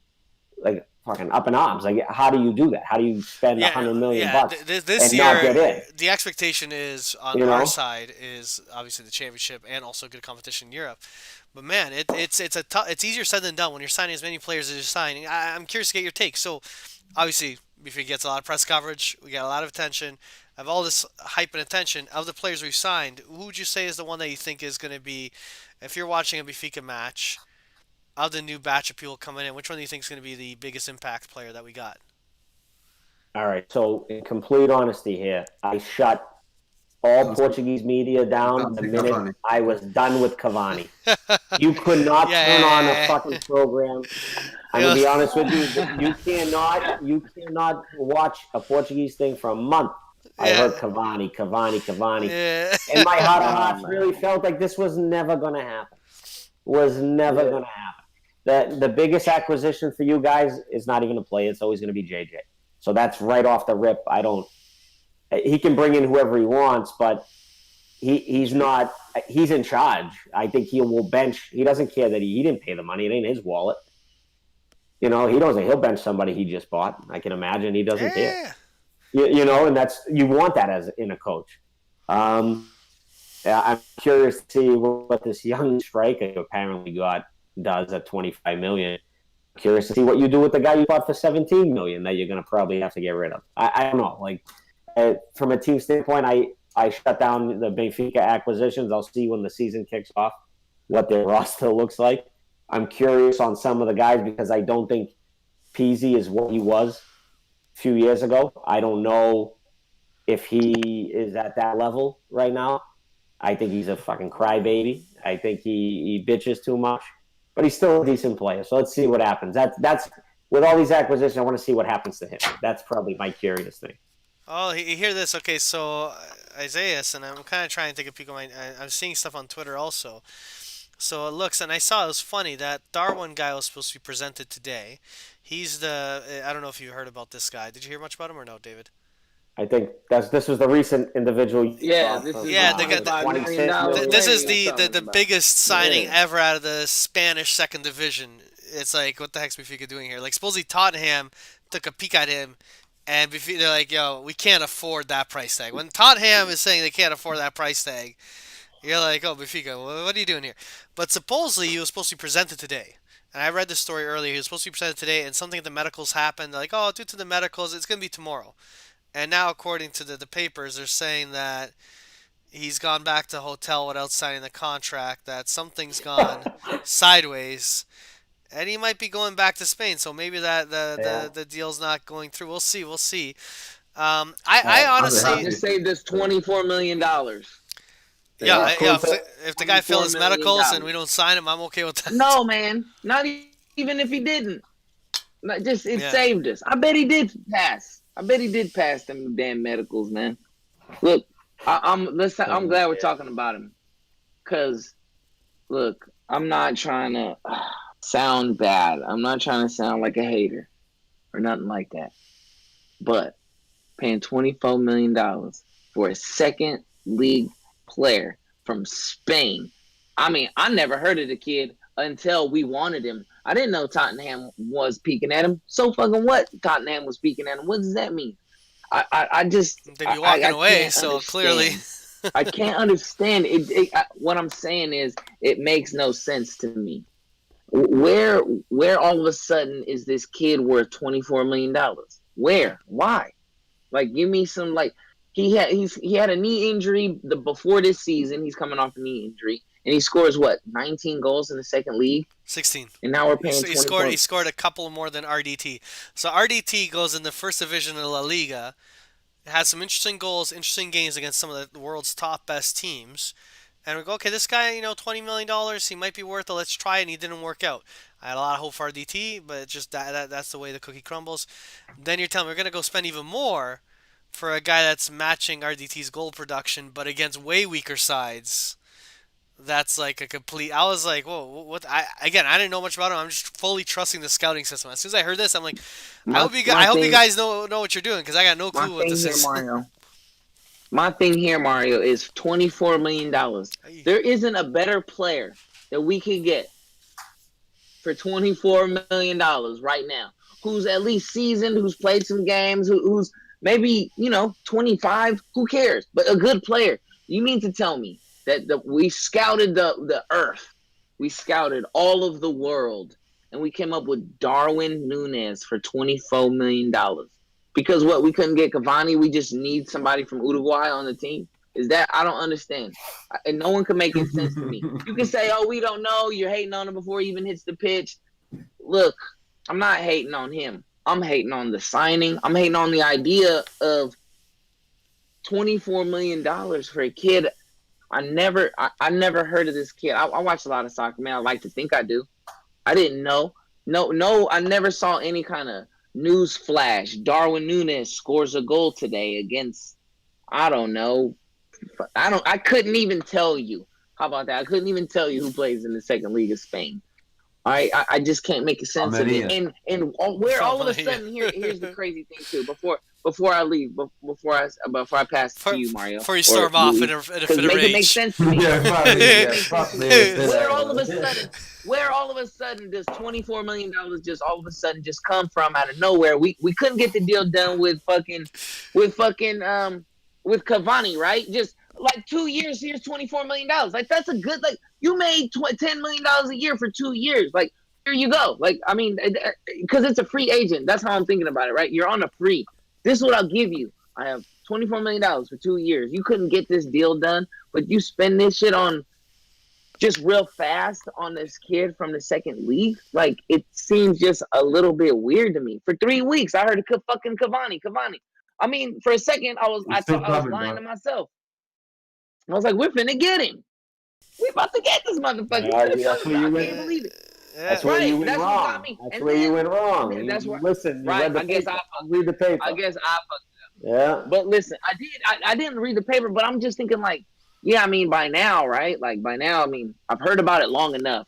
like fucking up in arms. Like, how do you do that? How do you spend a
yeah
hundred million
yeah.
bucks
This
and not
year,
get in?
the expectation is on
You
our
know?
side is obviously the championship and also good competition in Europe. But man, it's easier said than done when you're signing as many players as you're signing. I'm curious to get your take. So obviously, Benfica gets a lot of press coverage. We get a lot of attention. Of all this hype and attention of the players we've signed, who would you say is the one that you think is going to be, if you're watching a Benfica match, of the new batch of people coming in, which one do you think is going to be the biggest impact player that we got?
All right. So, in complete honesty here, I shut all Portuguese media down the minute I was done with Cavani. You could not turn on a
Yeah.
fucking program. I'm
Yeah.
gonna be honest with you. You cannot watch a Portuguese thing for a month. I
Yeah.
heard Cavani, Cavani, Cavani.
Yeah.
In my heart of
Oh
hearts,
man.
really felt like this was never gonna happen. Was never
Yeah.
gonna happen. The biggest acquisition for you guys is not even a play. It's always gonna be JJ. So that's right off the rip. I don't. He can bring in whoever he wants, but he's not. He's in charge. I think he will bench. He doesn't care that he didn't pay the money. It ain't his wallet. He doesn't. He'll bench somebody he just bought. I can imagine he doesn't care.
Yeah.
And that's you want that as in a coach. Um, yeah, I'm curious to see what this young striker you apparently got does at 25 million. Curious to see what you do with the guy you bought for 17 million that you're going to probably have to get rid of. I don't know. Like from a team standpoint, I shut down the Benfica acquisitions. I'll see when the season kicks off what their roster looks like. I'm curious on some of the guys because I don't think Peasy is what he was a few years ago. I don't know if he is at that level right now. I think he's a fucking crybaby. I think he bitches too much, but he's still a decent player. So let's see what happens. That's with all these acquisitions. I want to see what happens to him. That's probably my curious thing.
Oh, you hear this? Okay, so Isaiah, and I'm kind of trying to take a peek at I'm seeing stuff on Twitter also. So it looks, and I saw it was funny that Darwin guy was supposed to be presented today. He's I don't know if you heard about this guy. Did you hear much about him or no, David?
I think this was the recent individual you
Yeah,
saw
this
from
is
Yeah,
the
they got
$25 million
This
player
is
you're
the
talking about.
biggest signing
Yeah.
ever out of the Spanish second division. It's like, what the heck's Benfica doing here? Like, supposedly Tottenham took a peek at him, and they're like, yo, we can't afford that price tag. When Tottenham is saying they can't afford that price tag, you're like, oh, Benfica, what are you doing here? But supposedly he was supposed to be presented today. And I read this story earlier. He was supposed to be presented today, and something at the medicals happened. They're like, oh, due to the medicals, it's going to be tomorrow. And now, according to the papers, they're saying that he's gone back to hotel without signing the contract, that something's gone sideways, and he might be going back to Spain. So maybe that
Yeah.
the deal's not going through. We'll see. We'll see. I
I'll be
They
honestly,
happy.
just saved us $24 million. They
yeah,
just
yeah.
saved us
If the guy failed
$24
his
million.
medicals and we don't sign him, I'm okay with that.
No, man. Not even if he didn't. Just it
Yeah.
saved us. I bet he did pass. I bet he did pass them damn medicals, man. Look, I'm glad we're talking about him, cause look, I'm not trying to sound bad. I'm not trying to sound like a hater or nothing like that. But paying $24 million for a second league player from Spain. I mean, I never heard of the kid until we wanted him. I didn't know Tottenham was peeking at him. So fucking what? Tottenham was peeking at him. What does that mean? I just
They'd be walking
I
away,
can't
so clearly.
understand. I can't understand what I'm saying is it makes no sense to me. Where all of a sudden is this kid worth $24 million? Where? Why? Like, give me some like he had a knee injury before this season. He's coming off a knee injury, and he scores what 19 goals in the second league,
16.
and now we're
He,
paying
he scored.
24.
He scored a couple more than RDT. So RDT goes in the first division of La Liga. Had some interesting goals, interesting games against some of the world's top best teams. And we go, okay, this guy, $20 million, he might be worth it. Let's try it. And he didn't work out. I had a lot of hope for RDT, but it's just that's the way the cookie crumbles. Then you're telling me we're gonna go spend even more for a guy that's matching RDT's goal production, but against way weaker sides. That's like a complete. I was like, whoa, what? I didn't know much about him. I'm just fully trusting the scouting system. As soon as I heard this, I'm like,
My
I
my
hope you
thing
guys know what you're doing because I got no
my
clue what
thing
this
here,
is.
Mario. My thing here, Mario, is $24 million. There isn't a better player that we can get for $24 million right now. Who's at least seasoned, who's played some games, who's maybe 25. Who cares? But a good player. You mean to tell me that we scouted the earth, we scouted all of the world, and we came up with Darwin Nunez for $24 million? Because what, we couldn't get Cavani, we just need somebody from Uruguay on the team? Is that, I don't understand. And no one can make it sense to me. You can say, oh, we don't know, you're hating on him before he even hits the pitch. Look, I'm not hating on him. I'm hating on the signing. I'm hating on the idea of $24 million for a kid. I never heard of this kid. I watch a lot of soccer, man. I like to think I do. I didn't know. No, I never saw any kind of news flash. Darwin Núñez scores a goal today against, I don't know. I couldn't even tell you. How about that? I couldn't even tell you who plays in the second league of Spain. I just can't make sense of it. And where all of a sudden here's the crazy thing too. Before I leave, before I pass to you, Mario,
before you storm off in a fit of
make it make
rage.
sense to me. Where all of a sudden does $24 million just all of a sudden just come from out of nowhere? We couldn't get the deal done with Cavani, right? Just like 2 years, here's $24 million. Like that's a good, like you made $10 million a year for 2 years. Like here you go. Like I mean, because it's a free agent. That's how I'm thinking about it, right? You're on a free. This is what I'll give you. I have $24 million for 2 years. You couldn't get this deal done, but you spend this shit on just real fast on this kid from the second league. Like it seems just a little bit weird to me. For 3 weeks, I heard fucking Cavani. I mean, for a second, I was lying to myself. I was like, we're finna get him. We about to get this motherfucker.
Yeah,
I
that's where
can't
you went.
believe it.
That's where you went
That's what
wrong.
got me.
That's
And
where you
then-
went wrong.
That's where-
Listen, you
Right,
read the
I guess
paper.
I-
Read the paper.
I guess I fucked up.
Yeah.
But listen, I didn't read the paper, but I'm just thinking like, yeah, I mean, by now, right? Like by now, I mean, I've heard about it long enough.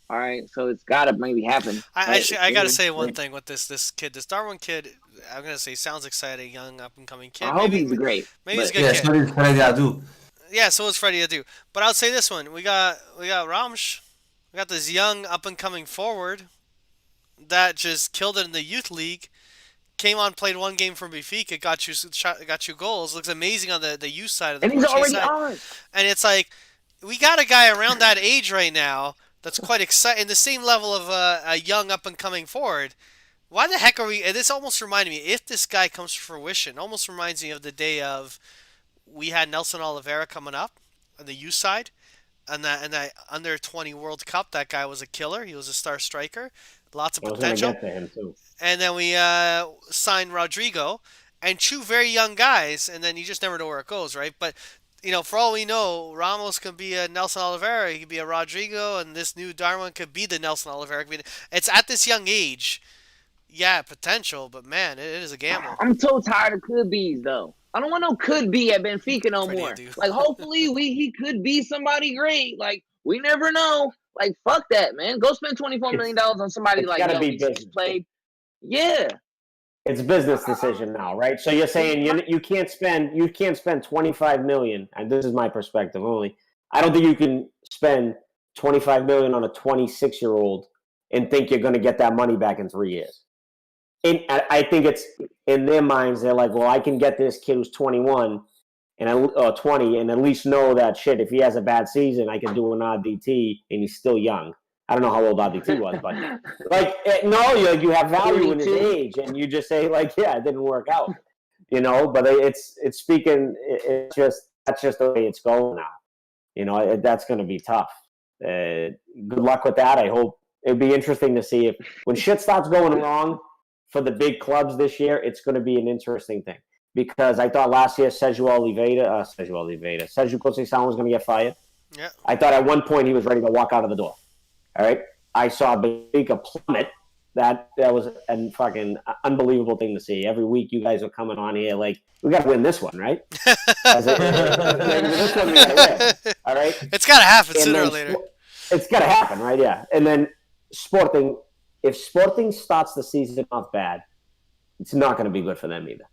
All right, so it's got to maybe happen.
I got to say one thing with this kid, this Darwin kid. I'm gonna say sounds exciting, young up and coming kid.
I hope he's great.
Maybe he's a
Yeah,
good
so
kid.
did Freddie Adu.
Yeah, so is Freddie Adu. But I'll say this one: we got Ramsh, we got this young up and coming forward that just killed it in the youth league. Came on, played one game for Benfica, got you goals. Looks amazing on the youth side of the
And he's
Portuguese
already
side.
on.
And it's like we got a guy around that age right now that's quite exciting, the same level of a young up and coming forward. Why the heck are we? And this almost reminded me, if this guy comes to fruition, almost reminds me of the day of we had Nelson Oliveira coming up on the youth side, and that under 20 World Cup. That guy was a killer. He was a star striker, lots of
I was going to
potential.
get to him too.
And then we signed Rodrigo, and two very young guys, and then you just never know where it goes, right? But for all we know, Ramos could be a Nelson Oliveira, he could be a Rodrigo, and this new Darwin could be the Nelson Oliveira. It's at this young age, yeah, potential, but man, it is a gamble.
I'm so tired of could be's though. I don't want no could be at Benfica no
Freddie
more.
Adu.
Like hopefully he could be somebody great. Like we never know. Like fuck that, man. Go spend $24 million on somebody
it's
like
gotta be
he just
business.
played. Yeah.
It's a business decision now, right? So you're saying you can't spend $25 million, and this is my perspective only. I don't think you can spend $25 million on a 26-year-old and think you're going to get that money back in 3 years. I think it's in their minds. They're like, well, I can get this kid who's 21 or 20, and at least know that shit. If he has a bad season, I can do an RDT, and he's still young. I don't know how old RDT was, but like, no, you have value in his age, and you just say like, yeah, it didn't work out, But it's speaking. That's just the way it's going now. That's going to be tough. Good luck with that. I hope it'd be interesting to see if when shit starts going wrong for the big clubs this year, it's going to be an interesting thing. Because I thought last year Sergio Conceição was going to get fired.
Yeah.
I thought at one point he was ready to walk out of the door. All right. I saw Benfica plummet. That was a fucking unbelievable thing to see. Every week you guys are coming on here like, we got to win this one, right? This one we got to win. All right.
It's got to happen sooner or later.
It's got to happen, right? Yeah. And then Sporting, if Sporting starts the season off bad, it's not going to be good for them either.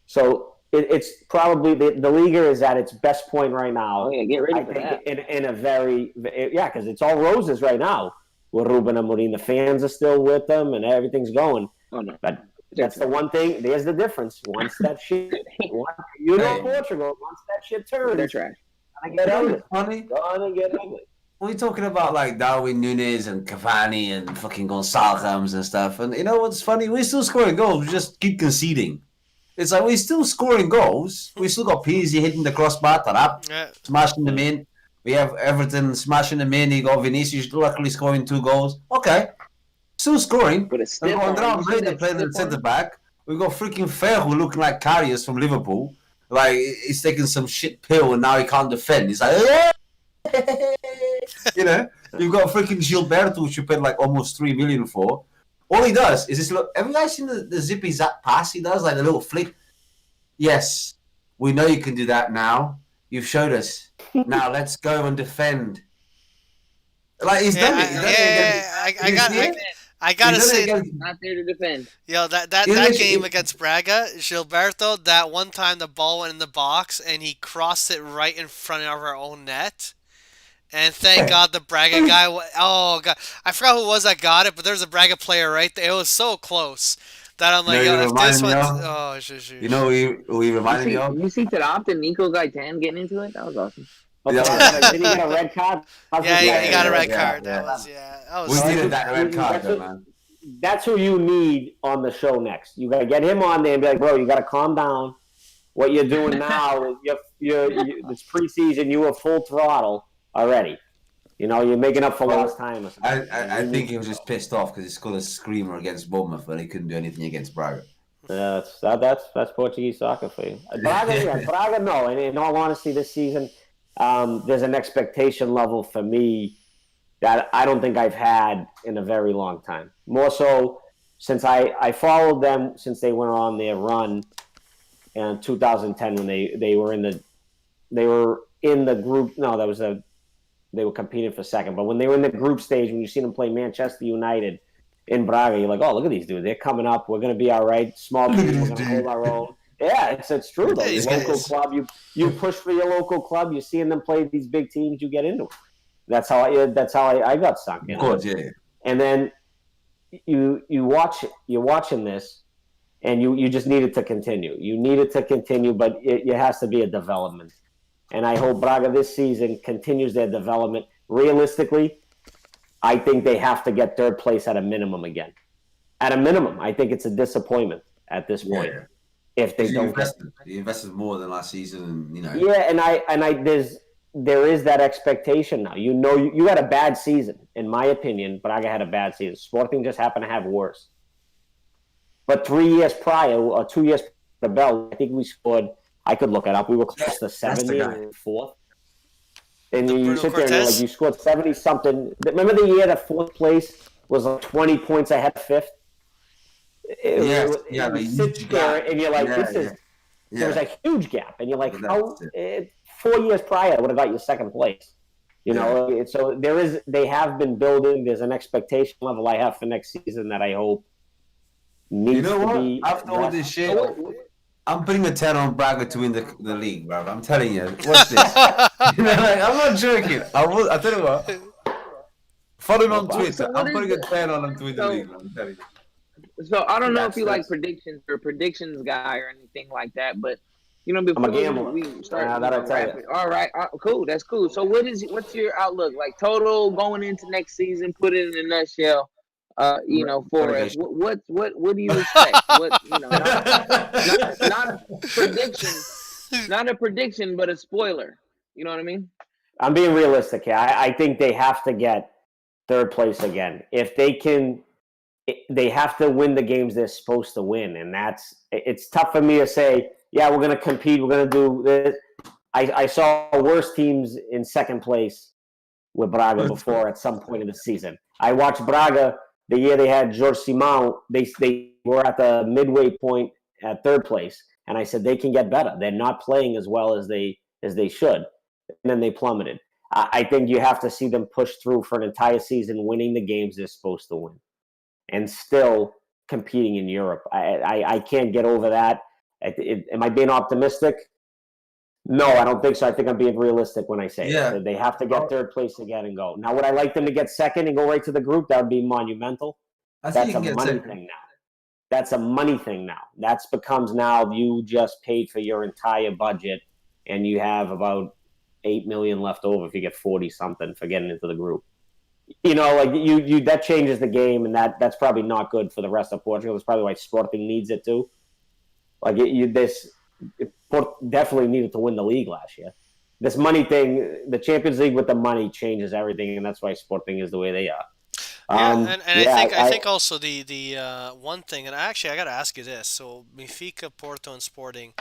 So it's probably the Liga is at its best point right now.
Oh yeah, get ready for that.
In a very because it's all roses right now with Ruben Amorim. The fans are still with them and everything's going.
Oh no,
but that's the one thing. There's the difference. Once that shit, Portugal. Once that shit turns,
they're trash.
Gonna get ugly.
Funny.
Gonna get ugly.
We're talking about like Darwin Núñez and Cavani and fucking Gonçalves and stuff. And you know what's funny? We're still scoring goals. We just keep conceding. It's like we're still scoring goals. We still got Pizzi hitting the crossbar, smashing them in. We have Everton smashing them in. You got Vinicius luckily scoring 2 goals. Okay. Still scoring.
But it's
We've
stiff
got
arm.
André playing at centre back. We've got freaking Ferro looking like Karius from Liverpool. Like he's taking some shit pill and now he can't defend. He's like, you know, you've got freaking Gilberto, which you paid like almost 3 million for. All he does is this look. Have you guys seen the zippy zap pass he does, like the little flick? Yes, we know you can do that now. You've showed us. Now let's go and defend. Like he's
Yeah,
done it. He's done it again.
I
Did you
got,
see it?
I
He's
gotta
done it
say,
again.
Not there to defend.
yo,
He
that game
literally,
against Braga, Gilberto, that one time the ball went in the box and he crossed it right in front of our own net. And thank God the Braga guy. Oh God, I forgot who it was that got it, but there's a Braga player right there. It was so close that I'm
you know,
like,
he
yo, if this
reminded me
one's,
of.
oh,
You know,
shush.
who he reminded me of.
You see Tarap and Nico Gaitan getting into it? That was awesome.
Oh,
Yeah,
did he get a red card? How's
Yeah,
this guy
he
yeah,
got a
yeah,
doing?
red
yeah,
card. That
yeah.
was, yeah, that
We
was.
So
needed that red card, though, man.
that's who you need on the show next. You got to get him on there and be like, bro, you got to calm down. What you're doing now is this preseason. You were full throttle already. You know, you're making up for lost
Well,
time or
I,
something.
I, I think he was just pissed off because he scored a screamer against Bournemouth and he couldn't do anything against Braga.
That's Portuguese soccer for you. Braga, no. And in all honesty, this season, there's an expectation level for me that I don't think I've had in a very long time. More so since I followed them since they went on their run in 2010 when they were in the group. No, that was a they were competing for second. But when they were in the group stage, when you see them play Manchester United in Braga, you're like, oh, look at these dudes. They're coming up. We're going to be all right. Small
Look at
team. We're
this
going to hold
dude.
our own. Yeah, it's true
Yeah,
though. Your
these
local
guys.
club, you push for your local club. You're seeing them play these big teams. You get into it. That's how I got sunk
Of
in.
course, yeah.
And then you're watching this, and you just need it to continue. You need it to continue, but it has to be a development. And I hope Braga this season continues their development. Realistically, I think they have to get third place at a minimum again. At a minimum, I think it's a disappointment at this point
Yeah.
if they
Because
don't get.
you invested more than last season, and
Yeah, and I there is that expectation now. You know, you had a bad season, in my opinion. Braga had a bad season. Sporting just happened to have worse. But 3 years prior, or 2 years the bell, I think we scored. I could look it up. We were close to
that's the
70
guy.
and fourth. And
The
you
Bruno
sit there and you're like,
Cortez.
you scored 70 something. Remember the year that fourth place was like 20 points ahead of fifth?
Yes, yeah,
You
the huge
sit there
gap.
and you're like,
Yeah, yeah,
there's
yeah.
a huge gap. And you're like,
That's it.
4 years prior, I would have got you second place. You
Yeah.
know, so they have been building. There's an expectation level I have for next season that I hope
You
needs
know
to
what?
be
After all this
addressed.
shit, I'm putting a 10 on Braga to win the league, bro. I'm telling you. Watch this. Like, I'm not joking. I tell you what. Follow him
No
on
problem.
Twitter.
So what
I'm
is
putting a
the
10 on him to win the
so
league, man. I'm telling you.
so I don't know if you like
That's
predictions or predictions guy or anything like that, but
I'm a
before
gambler.
we start,
That I tell
wrap
you.
it. All right, cool, that's cool. So what's your outlook like total going into next season? Put it in a nutshell. For us,
relegation.
what do you expect? What not a prediction, not a prediction, but a spoiler. You know what I mean?
I'm being realistic here. I think they have to get third place again. If they can, they have to win the games they're supposed to win, and it's tough for me to say. Yeah, we're going to compete. We're going to do this. I saw worse teams in second place with Braga before at some point in the season. I watched Braga the year they had George Simão. They were at the midway point at third place, and I said they can get better. They're not playing as well as they should, and then they plummeted. I think you have to see them push through for an entire season, winning the games they're supposed to win, and still competing in Europe. I can't get over that. Am I being optimistic? No, I don't think so. I think I'm being realistic when I say it.
Yeah.
They have to get third place again and go. Now, would I like them to get second and go right to the group? That would be monumental.
I think you
That's a
can get
money
second.
thing now. That's a money thing now. That's becomes now you just paid for your entire budget and you have about 8 million left over if you get 40 something for getting into the group. You know, like you that changes the game, and that's probably not good for the rest of Portugal. That's probably why Sporting needs it too. Like it definitely needed to win the league last year. This money thing, the Champions League with the money changes everything, and that's why Sporting is the way they are.
Yeah, and
Yeah,
I think also the one thing, and actually I gotta ask you this. So Benfica, Porto, and Sporting,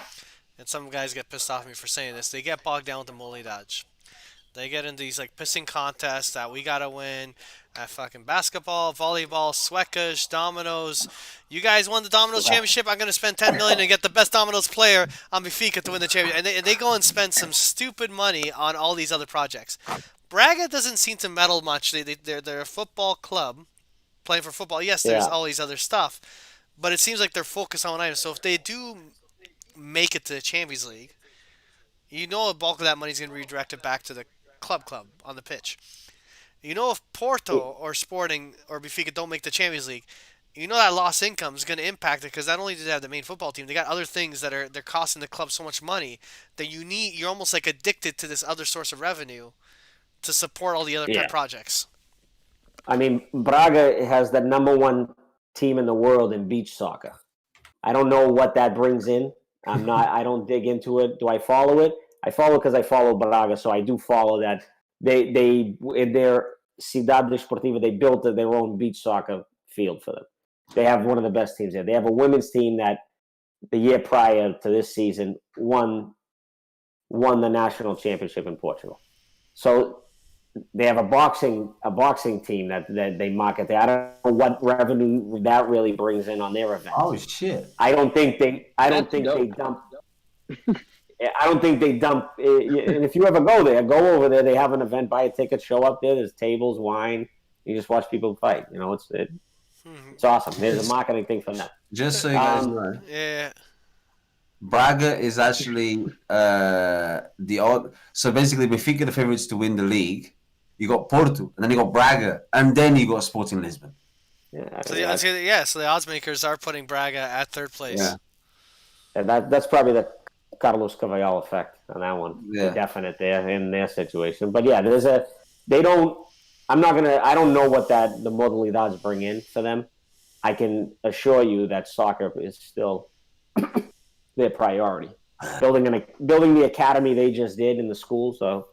and some guys get pissed off at me for saying this. They get bogged down with the modalidades. They get into these like pissing contests that we gotta win at fucking basketball, volleyball, Sweckas, dominoes. You guys won the dominoes championship. I'm gonna spend 10 million and get the best dominoes player on Benfica to win the championship. And they go and spend some stupid money on all these other projects. Braga doesn't seem to meddle much. They're a football club playing for football. Yes, there's
Yeah.
all these other stuff, but it seems like they're focused on one item. So if they do make it to the Champions League, you know a bulk of that money is going to be redirected back to the club on the pitch. You know if Porto or Sporting or Benfica don't make the Champions League, you know that lost income is going to impact it because not only do they have the main football team, they got other things that they're costing the club so much money that you're almost like addicted to this other source of revenue to support all the other pet
Yeah.
projects.
I mean, Braga has the number one team in the world in beach soccer. I don't know what that brings in. I don't dig into it. Do I follow it? I follow because I follow Braga, so I do follow that. They in their Cidade Desportiva, they built their own beach soccer field for them. They have one of the best teams there. They have a women's team that the year prior to this season won the national championship in Portugal. So they have a boxing team that they market there. I don't know what revenue that really brings in on their events.
Oh shit!
I don't think they dump. I don't think they dump. And if you ever go there, go over there. They have an event, buy a ticket, show up there. There's tables, wine. You just watch people fight. You know, it's awesome. There's a marketing thing from that.
Just so you guys know,
Yeah.
Braga is actually the odd. So basically, Benfica the favorites to win the league. You got Porto, and then you got Braga, and then you got Sporting Lisbon.
Yeah,
So the odds makers are putting Braga at third place.
Yeah.
and that's probably the Carlos Cavallal effect on that one.
Yeah.
Definite there in their situation. But yeah, they don't. I don't know what the modalidades bring in for them. I can assure you that soccer is still their priority. Building the academy they just did in the school, so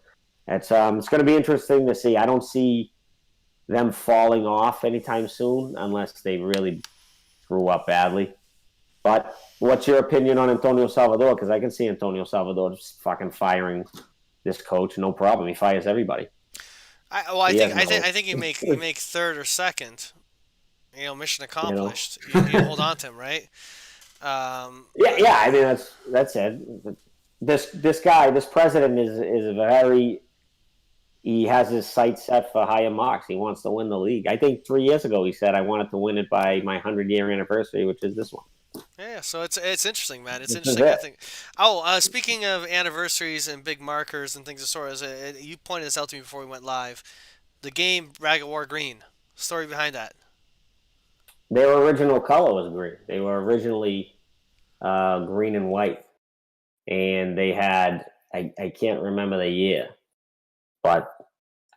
it's going to be interesting to see. I don't see them falling off anytime soon unless they really screw up badly. But what's your opinion on Antonio Salvador? Because I can see Antonio Salvador just fucking firing this coach, no problem. He fires everybody.
I think you make third or second. You know, mission accomplished. You hold on to him, right?
Yeah. I mean, that's it. This guy, this president is very. He has his sights set for higher marks. He wants to win the league. I think 3 years ago he said, "I wanted to win it by my 100-year anniversary," which is this one.
Yeah, so it's interesting, man. It's
This is
interesting. I
it.
think. Speaking of anniversaries and big markers and things of sort, you pointed this out to me before we went live. The game Braga wore green. Story behind that.
Their original color was green. They were originally green and white, and they had I can't remember the year, but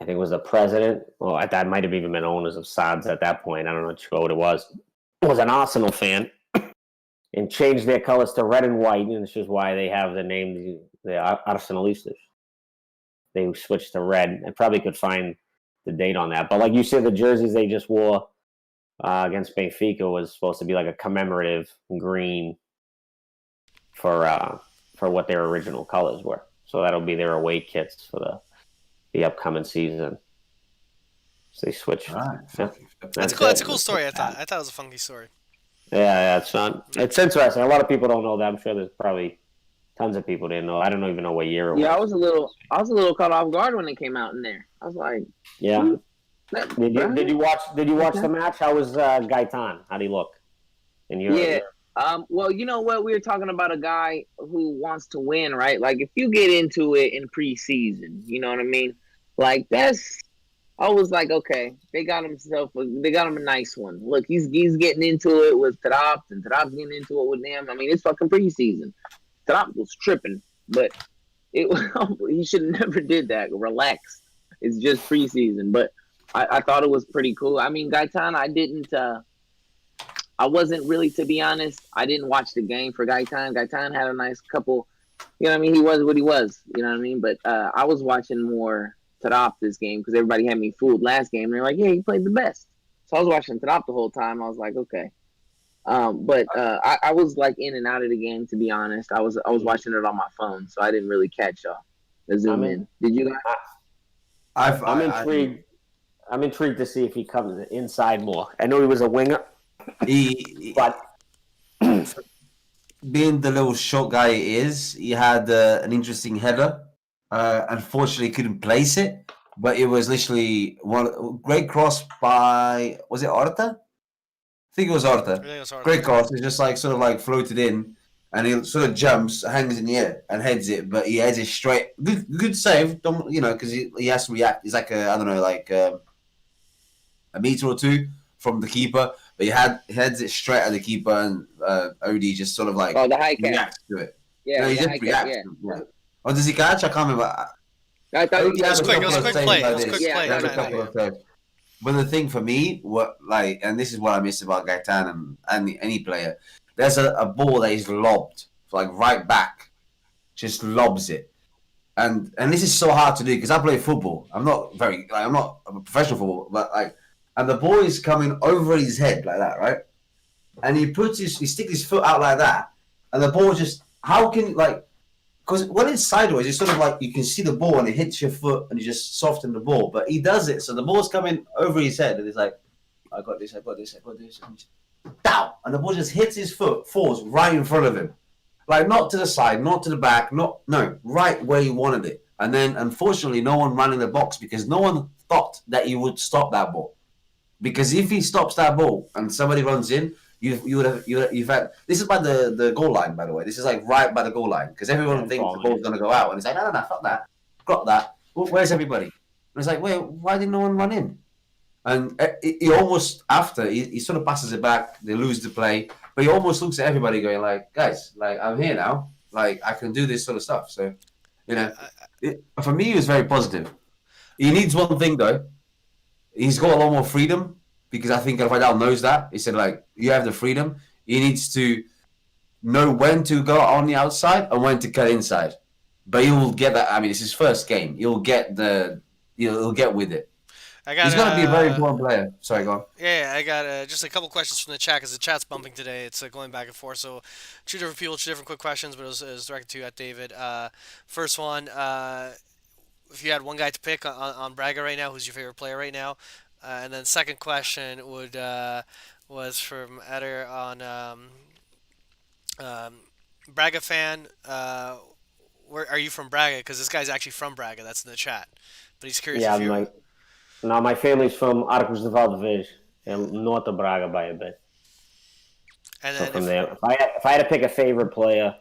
I think it was the president. Well, that might have even been owners of SADS at that point. I don't know what it was. It was an Arsenal fan, and changed their colors to red and white, and this is why they have the name the Arsenalistas. They switched to red. I probably could find the date on that, but like you said, the jerseys they just wore against Benfica was supposed to be like a commemorative green for what their original colors were. So that'll be their away kits for the upcoming season. So they switched.
Right.
Yeah.
That's cool. That's a cool story. I thought it was a funky story.
Yeah, it's interesting. A lot of people don't know that. I'm sure there's probably tons of people didn't know. I don't even know what year it was.
Yeah, I was a little caught off guard when it came out in there. I was like,
Yeah.
that-
Did you watch the match? How was Gaitan? How'd he look?
Yeah. Well, you know what? We were talking about a guy who wants to win, right? Like, if you get into it in preseason, you know what I mean? Like, I was like, okay, they got him a nice one. Look, he's getting into it with Tarap, and Tarap's getting into it with them. I mean, it's fucking preseason. Tarap was tripping, but he should have never did that. Relax. It's just preseason, but I thought it was pretty cool. I mean, Gaitan, I wasn't really, to be honest, I didn't watch the game for Gaitan. Gaitan had a nice couple, you know what I mean? He was what he was, you know what I mean? But I was watching more Tarap this game because everybody had me fooled last game. They're like, yeah, he played the best. So I was watching Tarap the whole time. I was like, okay. But I was like in and out of the game, to be honest. I was watching it on my phone, so I didn't really catch the
I'm
zoom
in,
in. Did you guys?
I,
I've
I'm
I
intrigued. I'm intrigued to see if he comes inside more. I know he was a winger,
he,
but
being the little short guy he is, he had an interesting header. Unfortunately, couldn't place it, but it was literally one great cross by, was it Orta? I think it was
I
Orta.
think it's hard.
Great cross. It's just like sort of like floated in, and he sort of jumps, hangs in the air, and heads it. But he heads it straight. Good save. Don't you know? Because he has to react. He's like a, I don't know, like a meter or two from the keeper. But he heads it straight at the keeper, and Odie just sort of like
Oh, the high catch.
reacts to it. No,
Yeah,
he
the
just
high catch.
reacts.
Yeah,
Yeah. Or does he catch? I can't remember.
I thought he
Odie
It
got
was
has a
quick. It
couple
was a
of
the.
quick
saves
play. It
like
was a quick
this.
Yeah, I
He
play.
has
thought
a
he
Kind
got
couple
of.
it.
of saves. But the thing for me, what like, and this is what I miss about Gaetan and any player, there's a ball that is lobbed, like right back, just lobs it, and this is so hard to do because I play football. I'm not very, like, I'm not a professional football, but like, and the ball is coming over his head like that, right? And he sticks his foot out like that, and the ball just, how can like, because when it's sideways, it's sort of like you can see the ball and it hits your foot and you just soften the ball. But he does it, so the ball's coming over his head and he's like, I got this, I got this, I got this. And, down, and the ball just hits his foot, falls right in front of him. Like not to the side, not to the back, not no, right where he wanted it. And then unfortunately no one ran in the box because no one thought that he would stop that ball. Because if he stops that ball and somebody runs in, you've had, this is by the goal line, by the way. This is like right by the goal line because
yeah,
everyone
I'm
thinks the
following
ball's
you.
gonna go out and it's like, no, fuck that, got that. Where's everybody? And it's like, wait, why did no one run in? And he almost after he sort of passes it back, they lose the play, but he almost looks at everybody going like, guys, like I'm here now, like I can do this sort of stuff. So you
Yeah.
know, for me, it was very positive. He needs one thing though. He's got a lot more freedom because I think Rafael knows that. He said like, you have the freedom. He needs to know when to go on the outside and when to cut inside. But he will get that. I mean, it's his first game. He'll get with it.
I got
He's going to be a very important player. Sorry, go on.
yeah, I got just a couple questions from the chat because the chat's bumping today. It's going back and forth. So, two different people, two different quick questions, but it was directed to you at David. First one, if you had one guy to pick on Braga right now, who's your favorite player right now? And then second question would was from Eder on um, Braga fan. Where are you from Braga? Because this guy's actually from Braga. That's in the chat, but he's curious
Yeah,
if
I'm
you're.
like now my family's from Arcos de Valdevez, north of Braga by a bit.
And
So
then
from
if
there, if I had to pick a favorite player,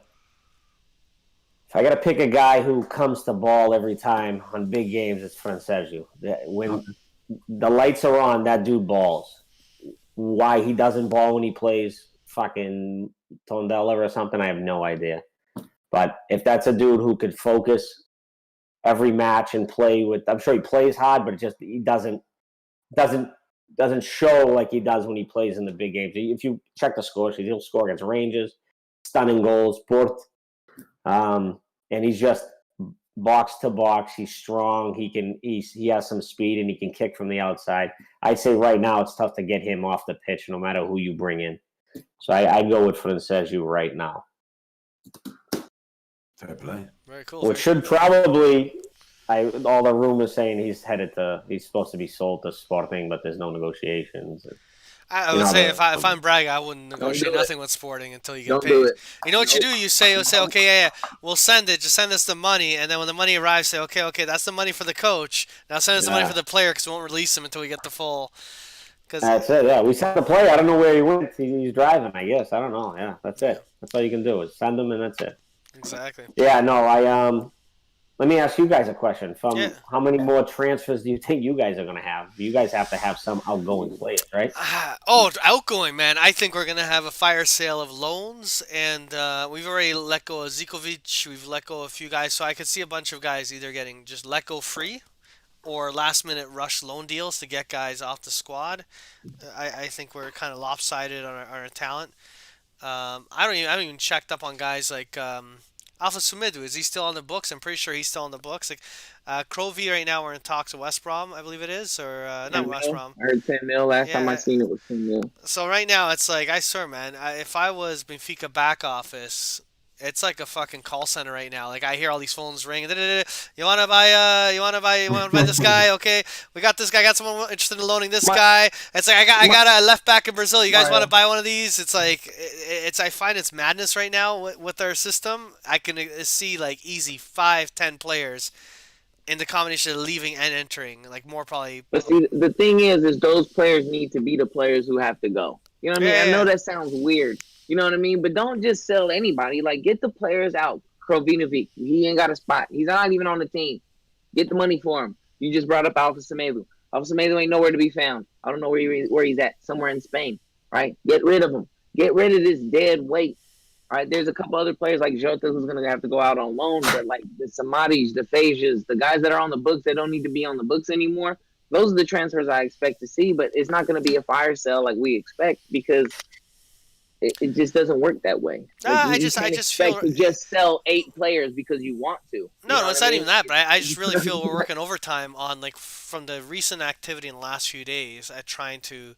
if I got to pick a guy who comes to ball every time on big games, it's Francesio. When
Okay.
the lights are on, that dude balls. Why he doesn't ball when he plays fucking Tondela or something, I have no idea. But if that's a dude who could focus every match and play with, I'm sure he plays hard, but he doesn't doesn't show like he does when he plays in the big games. If you check the score sheet, he'll score against Rangers, stunning goals, Port, and he's just box to box. He's strong. He has some speed and he can kick from the outside. I'd say right now it's tough to get him off the pitch no matter who you bring in. So I'd go with Francesio right now,
Fair play.
very cool,
which
very cool.
should probably. All the rumors saying he's supposed to be sold to Sporting, but there's no negotiations.
I
You
would
know
say
the
if I'm Braga, I wouldn't
Don't
negotiate
do it.
nothing with Sporting until you get
Don't do
paid.
it.
You know what you
Nope.
do? You say, okay, yeah, we'll send it. Just send us the money, and then when the money arrives, say, okay, that's the money for the coach. Now send us the money for
Yeah.
the player because we won't release him until we get the full. Because
That's it. Yeah, we sent the player. I don't know where he went. He's driving. I guess I don't know. Yeah, that's
yeah,
it. That's all you can do is send him, and that's it.
exactly.
Yeah. No. Let me ask you guys a question.
Yeah.
From how many more transfers do you think you guys are going to have? You guys have to have some outgoing players, right?
Oh, outgoing man! I think we're gonna have a fire sale of loans, and we've already let go of Zikovic. We've let go of a few guys, so I could see a bunch of guys either getting just let go free or last minute rush loan deals to get guys off the squad. I think we're kind of lopsided on our talent. I haven't even checked up on guys like Alpha Sumidu, is he still on the books? I'm pretty sure he's still on the books. Like, Crovey right now we're in talks with West Brom, I believe it is, or not
10
West
mil.
Brom.
I heard 10 mil. Last time I
Yeah.
seen it was 10 mil.
So right now it's like I swear, man. If I was Benfica back office, it's like a fucking call center right now. Like I hear all these phones ringing. You want to buy? You want to buy this guy? Okay, we got this guy. Got someone interested in loaning this
My,
guy. It's like I
my,
got a left back in Brazil. You guys want to
My,
buy one of these? It's like it's. I find it's madness right now with our system. I can see like easy 5, 10 players in the combination of leaving and entering. Like more probably.
but see, the thing is those players need to be the players who have to go. You know what I
Yeah,
mean? I
yeah,
know
yeah.
that sounds weird. You know what I mean? But don't just sell anybody. Like, get the players out. Krovinovic, he ain't got a spot. He's not even on the team. Get the money for him. You just brought up Alpha Semedo. Alpha Semedo ain't nowhere to be found. I don't know where he's at. Somewhere in Spain, right? Get rid of him. Get rid of this dead weight. All right, there's a couple other players like Jota who's going to have to go out on loan, but like the Samadis, the Fages, the guys that are on the books that don't need to be on the books anymore, those are the transfers I expect to see, but it's not going to be a fire sale like we expect because it just doesn't work that way. Like
Nah,
you
I
can't
just feel
expect to just sell 8 players because you want to. You
no,
know
no,
what
it's
I
not
mean?
even that. But I just really feel we're working overtime on like from the recent activity in the last few days at trying to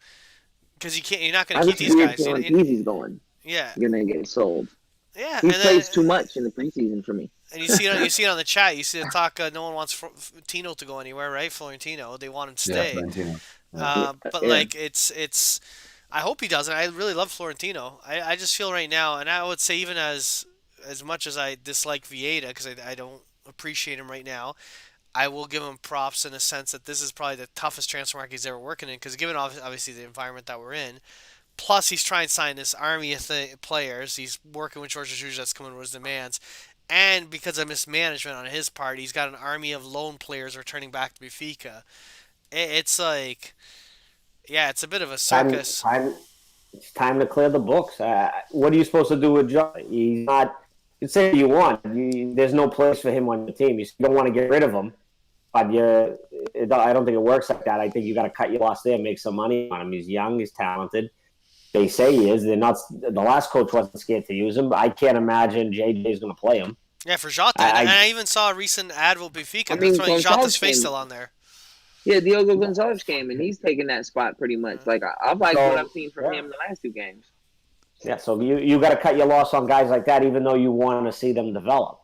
because you're not going
I
to
have
keep
a
these
weird
guys.
feeling Peasy's going.
Yeah,
Gonna get sold.
yeah,
He
and then
plays too much in the preseason for me.
and you see it on the chat. You see the talk. No one wants Tino to go anywhere, right? Florentino, they want him to
yeah,
stay.
Florentino. Yeah.
Yeah,
But
yeah.
like it's. I hope he doesn't. I really love Florentino. I just feel right now, and I would say even as much as I dislike Vieta because I don't appreciate him right now. I will give him props in a sense that this is probably the toughest transfer market he's ever working in because given obviously the environment that we're in, plus he's trying to sign this army of players. He's working with George Jesus that's coming with his demands, and because of mismanagement on his part, he's got an army of loan players returning back to Benfica. It's like, yeah, it's a bit of a
Time,
circus.
time, it's time to clear the books. What are you supposed to do with John? He's not. You can say what you want. There's no place for him on the team. You don't want to get rid of him, but I don't think it works like that. I think you got to cut your loss there, make some money on him. He's young, he's talented. They say he is. They're not. The last coach wasn't scared to use him. But I can't imagine JJ is going to play him.
Yeah, for Jota, and
I
I even saw a recent ad with Benfica,
I
and that's
mean,
why Jota's
Gonzalez
face
came.
still on there.
Yeah, Diogo Gonzalez came and he's taking that spot pretty much. Like I like what I've seen from him the last 2 games.
Yeah, so you got to cut your loss on guys like that, even though you want to see them develop.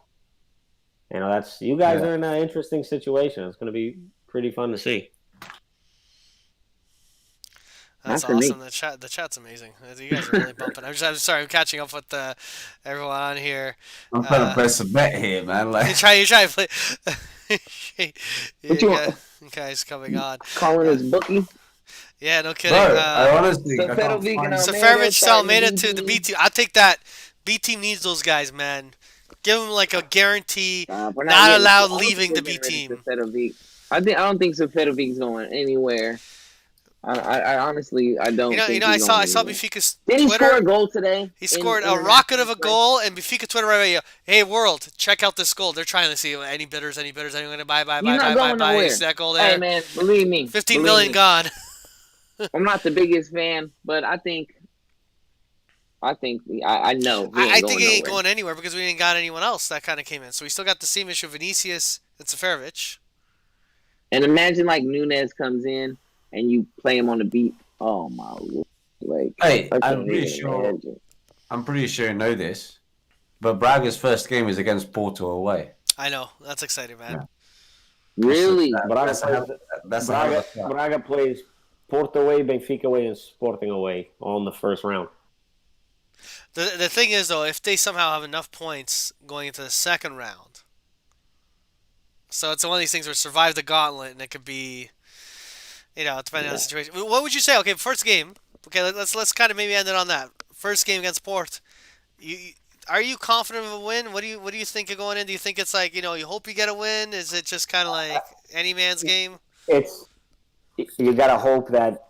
That's you guys
Yeah.
are in an interesting situation. It's going to be pretty fun to see.
That's
Not for me.
awesome. The chat's amazing. You guys are really bumping. I'm sorry. I'm catching up with everyone on here.
I'm trying to press a bet here, man. Like,
You try to play.
What you
Yeah,
want?
guys coming on.
Calling
Uh,
his bookie?
yeah, no kidding.
bro, I honestly I can't
Seferovic and
find.
Seferovic,
starting
Salmeda
B
to the B
team.
team. I'll take that. B team needs those guys, man. Give them like a guarantee.
We're
Not
getting-
allowed
I don't think
leaving
we're
the B
getting rid
team.
of Seferovic. I don't think Seferovic's going anywhere. I honestly I don't. think
I
he's
saw
going anywhere.
Benfica's
Did he
Twitter.
score a goal today?
He scored a rocket of a goal, and Benfica Twitter right away. Hey world, check out this goal. They're trying to see any bidders, anyone gonna buy,
He's not going nowhere.
See that goal
Hey
there?
man, believe me.
15
believe
million
me.
gone.
I'm not the biggest fan, but I know he ain't
I
going
think he ain't
nowhere.
going anywhere because we ain't got anyone else that kind of came in. So we still got the same issue of Vinicius and Seferovic.
And imagine like Nunez comes in and you play him on the beat. Oh my lord! Like
Hey,
I
I'm
can't
pretty
even
sure.
imagine.
I'm pretty sure you know this, but Braga's first game is against Porto away.
I know that's exciting, man.
Yeah.
Really?
Braga
That's a hell,
plays,
that's a hell of a start.
Braga plays Porto away, Benfica away, and Sporting away all in the first round.
The thing is though, if they somehow have enough points going into the second round, so it's one of these things where survive the gauntlet, and it could be, depending on the situation. What would you say? Okay, first game. Okay, let's kind of maybe end it on that. First game against Port. Are you confident of a win? What do you think of going in? Do you think it's like you hope you get a win? Is it just kind of like any man's game?
It's you got to hope that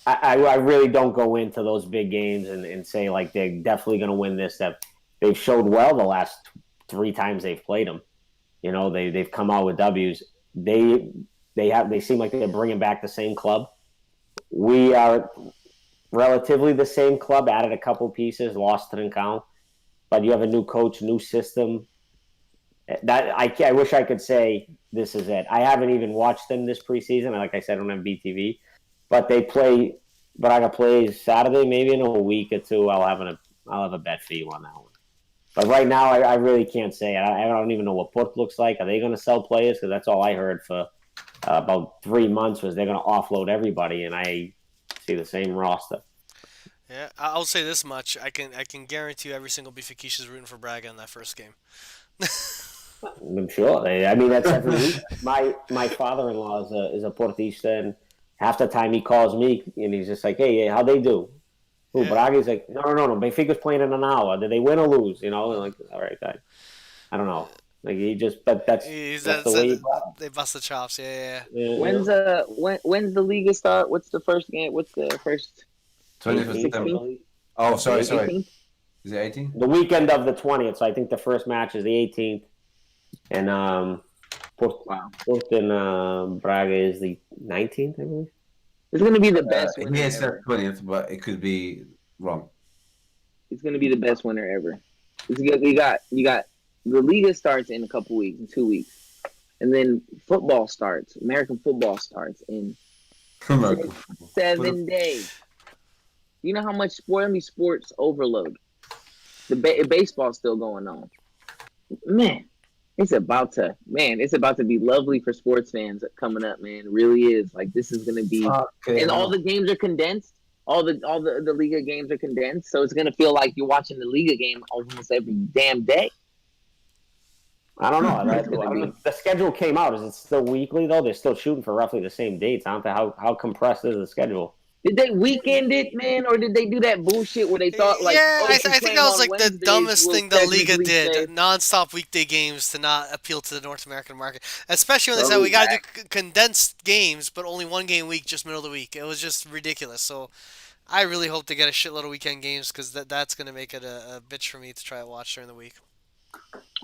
I really don't go into those big games and say like they're definitely going to win this. That they've showed well the last 3 times they've played them. They've come out with W's. They seem like they're bringing back the same club. We are relatively the same club. Added a couple pieces, lost Trincão, but you have a new coach, new system. I wish I could say this is it. I haven't even watched them this preseason. Like I said, I don't have BTV, but they play. Braga plays Saturday. Maybe in a week or two, I'll have a bet for you on that one. But right now, I really can't say. I don't even know what Port looks like. Are they going to sell players? Because that's all I heard for about 3 months was they're going to offload everybody, and I see the same roster.
Yeah, I'll say this much: I can guarantee you every single Bifikisha is rooting for Braga in that first game.
I'm sure. I mean, that's every week. My father-in-law is a Portista, and half the time he calls me, and he's just like, "Hey, how they do?" Who
Yeah.
Braga's like, no. Benfica's playing in an hour. Did they win or lose? You know, and like, all right, I don't know. Like he just, but
He's
that's
that
the way.
said
He got
they bust the chops. Yeah, yeah,
you
When's
know,
when's the Liga start? What's the first game? What's the first
20th of
18th, I
September.
16th?
believe.
Oh, sorry, sorry.
18th?
Is it 18?
The weekend of the 20th. So I think the first match is the 18th, and
Wow.
Port and Braga is the 19th, I believe.
It's gonna be the best winner
Here it says
ever.
20th, but it could be wrong.
It's gonna be the best winner ever. You got the Liga starts in a couple weeks, in 2 weeks, and then football starts. American football starts in
American
six,
football.
7 days. You know how much sport? I mean, sports overload. The baseball's still going on. Man, it's about to be lovely for sports fans coming up, man. It really is. Like this is gonna be,
Okay,
and all
no.
the games are condensed. All the Liga games are condensed, so it's gonna feel like you're watching the Liga game almost every damn day.
I don't know.
It's gonna be.
The schedule came out. Is it still weekly though? They're still shooting for roughly the same dates, aren't they? How compressed is the schedule?
Did they weekend it, man, or did they do that bullshit where they thought like,
yeah.
oh,
I,
if we
I think
play them
that was
on
like the
Wednesdays,
dumbest
we'll
thing the Liga
technically
did:
say,
non-stop weekday games to not appeal to the North American market. Especially when they said
oh,
we got to do
back.
condensed games, but only one game a week, just middle of the week. It was just ridiculous. So I really hope they get a shitload of weekend games because that's going to make it a bitch for me to try to watch during the week.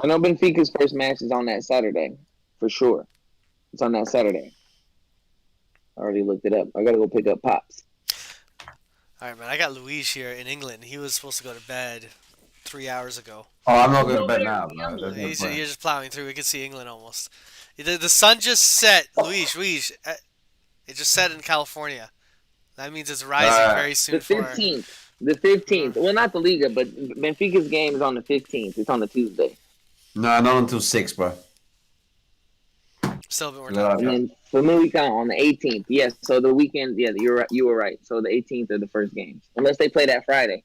I know Benfica's first match is on that Saturday, for sure. It's on that Saturday. I already looked it up. I gotta go pick up Pops.
All right, man. I got Luis here in England. He was supposed to go to bed 3 hours ago.
Oh, I'm not
He's
going to
over
bed
there
now, bro. There's no
He's
point.
you're just plowing through. We can see England almost. The sun just set, Luis. It just set in California. That means it's rising
Uh,
very
The
soon for.
15th. The
Uh,
15th. Well, not the Liga, but Benfica's game is on the 15th. It's on the Tuesday.
no, not until 6, bro.
Still a bit more
We
time.
got
And
like
then Familica on the 18th. Yes, so the weekend, yeah, you're right. You were right. So the 18th are the first games. Unless they play that Friday.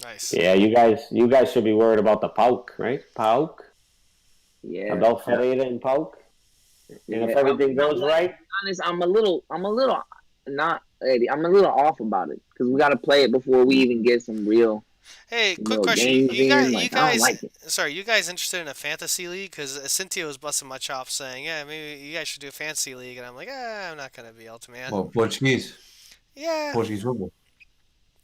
Nice.
Yeah, you guys should be worried about the Pauk, right? Pauk,
Yeah.
Abel Ferreira and Pauk. And if
Yeah.
everything
You know
goes
what?
right,
Honest, not, Eddie, I'm a little off about it. Because we got to play it before we even get some real,
Hey, quick question.
games in.
You
Like, I don't
guys,
like it.
sorry, you guys interested in a fantasy league? Because Cynthia was busting my chops saying, yeah, maybe you guys should do a fantasy league, and I'm like, I'm not gonna be able to, man.
well, Portuguese.
Yeah,
Portuguese football.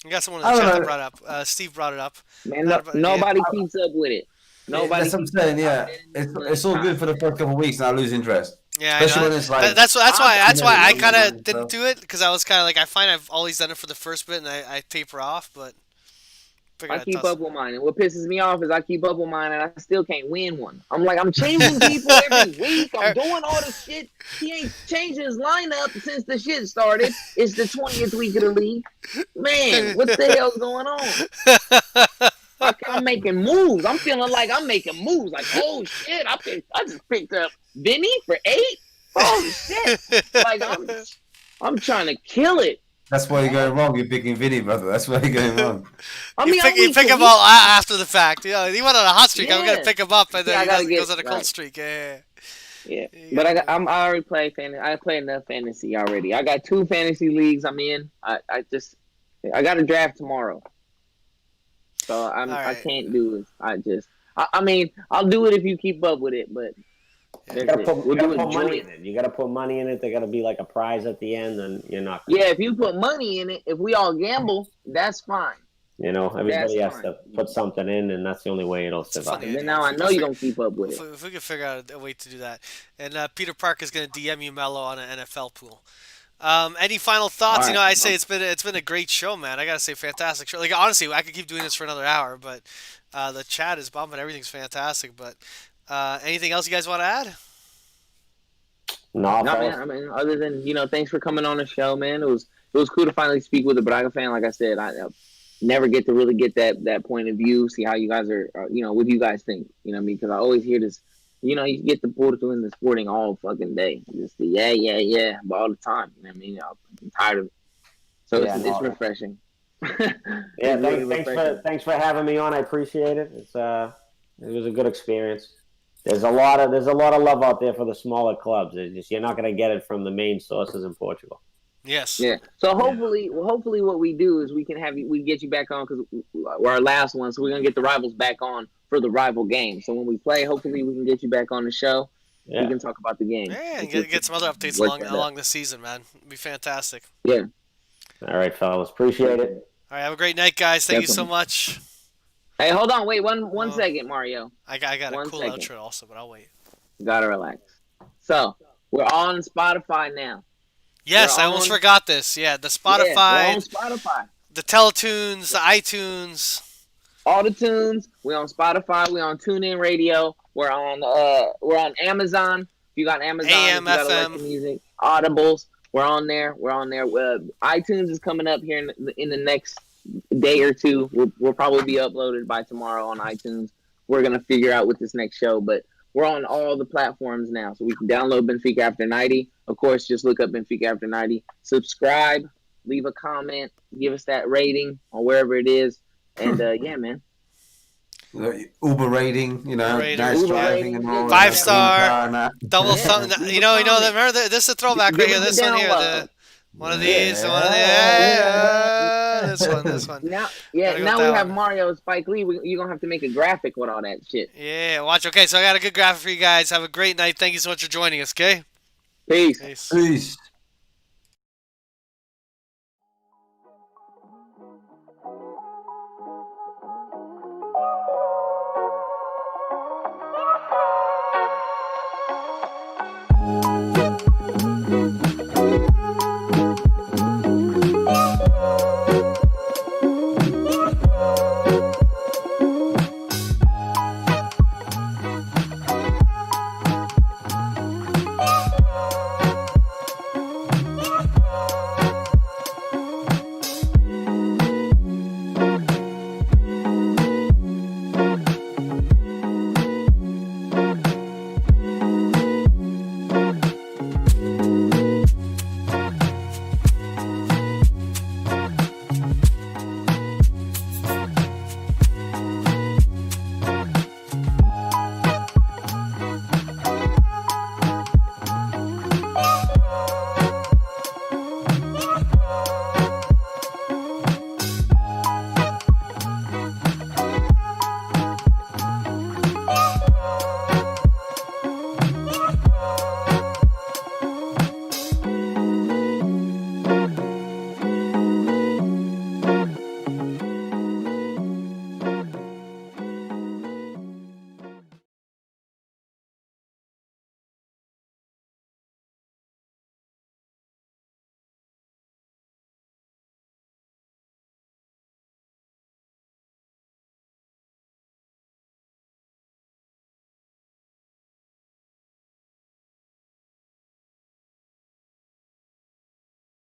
you got someone in the
I
chat that
don't
brought
know.
up. Steve brought it up.
Man,
Not
no,
a bad idea.
nobody keeps up with it. Nobody
That's what I'm
keeps up.
saying,
I've
yeah.
been in this
It's all good
time.
for the first couple of weeks, and I lose interest.
Yeah, I
Especially
know.
when it's like,
I'm
That's why I
telling
kind
you.
of didn't do it because I was kind of like I find I've always done it for the first bit and I taper off, but figured
I
I'd
keep
toss
up
it.
with mine, and what pisses me off is I keep up with mine, and I still can't win one. I'm like, I'm changing people every week. I'm doing all this shit. He ain't changing his lineup since the shit started. It's the 20th week of the league. Man, what the hell's going on? I'm making moves. I'm feeling like I'm making moves. Like, oh shit, I just picked up Vinny for 8. Oh shit! Like I'm trying to kill it.
that's why you're going wrong. You're picking Vinny, brother. That's why you're going wrong.
I mean, I'm
You
week
pick
to
him
week.
all after the fact. You know, he went on a hot streak. I'm gonna
Yeah.
pick him up, and
See,
then
I gotta
goes
get
on a cold
right.
streak. Yeah,
Yeah,
yeah.
but I already play fantasy. I play enough fantasy already. I got 2 fantasy leagues I'm in. I got a draft tomorrow, so
All
I
right.
can't do it. I mean, I'll do it if you keep up with it, but
Yeah.
you
that's
gotta
it.
put you
We'll do
gotta
a
put money
joint.
in it. You gotta put money in it. There gotta be like a prize at the end, and you're not gonna.
Yeah, if you put money in it, if we all gamble, that's fine.
You know,
That's
everybody has
fine.
to put something in, and that's the only way it'll
It's a funny
survive.
And then
idea.
now I know you don't keep up with it.
If we could figure out a way to do that, and Peter Park is gonna DM you Mello on an NFL pool. Any final
All
thoughts?
right.
I say it's been a great show, man. I gotta say, fantastic show. Like honestly, I could keep doing this for another hour, but the chat is bumping. Everything's fantastic. But anything else you guys want to add?
No,
No,
fellas.
man. I mean, other than thanks for coming on the show, man. It was cool to finally speak with a Braga fan. Like I said, I never get to really get that point of view. See how you guys are what do you guys think? You know what I mean? Because I always hear this. You get the Porto in the Sporting all fucking day. Just the yeah, but all the time. You know what I mean? I'm tired of it. So
Yeah,
it's
no.
refreshing.
Yeah,
It's really
thanks
refreshing.
for having me on. I appreciate it. It was a good experience. There's a lot of love out there for the smaller clubs. It's just you're not going to get it from the main sources in Portugal.
Yes.
Yeah. So
Yeah.
hopefully, what we do is we get you back on because we're our last one. So we're gonna get the rivals back on for the rival game. So when we play, hopefully we can get you back on the show. We
Yeah.
can talk about the game.
Yeah, and
Let's just
get some other updates
work
along
that out.
along the season, man. It'd be fantastic.
Yeah,
All right, fellas. Appreciate it.
All right, have a great night, guys. Thank you so
definitely.
much.
Hey, hold on, wait one
Uh,
second, Mario.
I got a
One
cool
second.
outro also, but I'll wait.
Gotta relax. So we're on Spotify now. We're
Yes, I almost
on.
forgot this. Yeah, the
Yeah, we're on
Spotify,
Spotify.
the Teletunes, the iTunes,
All the tunes. We're on Spotify. We're on TuneIn Radio. We're on Amazon. If you got Amazon, if
AM,
you got to like
FM.
the music, Audibles. We're on there. We're on there. iTunes is coming up here in the next day or two. We'll probably be uploaded by tomorrow on iTunes. We're gonna figure out with this next show, but we're on all the platforms now, so we can download Benfica After 90. Of course, just look up Benfica After 90. Subscribe, leave a comment, give us that rating on wherever it is. And yeah, man.
Uber rating,
Uber rating,
nice
Uber
yeah.
driving
rating,
and
yeah,
all
give
Five
that.
us
Clean
star,
car and that.
double thumb.
leave
You
a
know.
comment.
Remember, this is a throwback right
Give
here.
us
This
the
one here,
download.
one of
Yeah.
these, one of the, yeah, this one.
Now,
Gotta go with
now we
that
have
one.
Mario and Spike Lee. You're gonna have to make a graphic with all that shit.
Yeah, watch. Okay, so I got a good graphic for you guys. Have a great night. Thank you so much for joining us. Okay,
Peace.
peace.
Peace.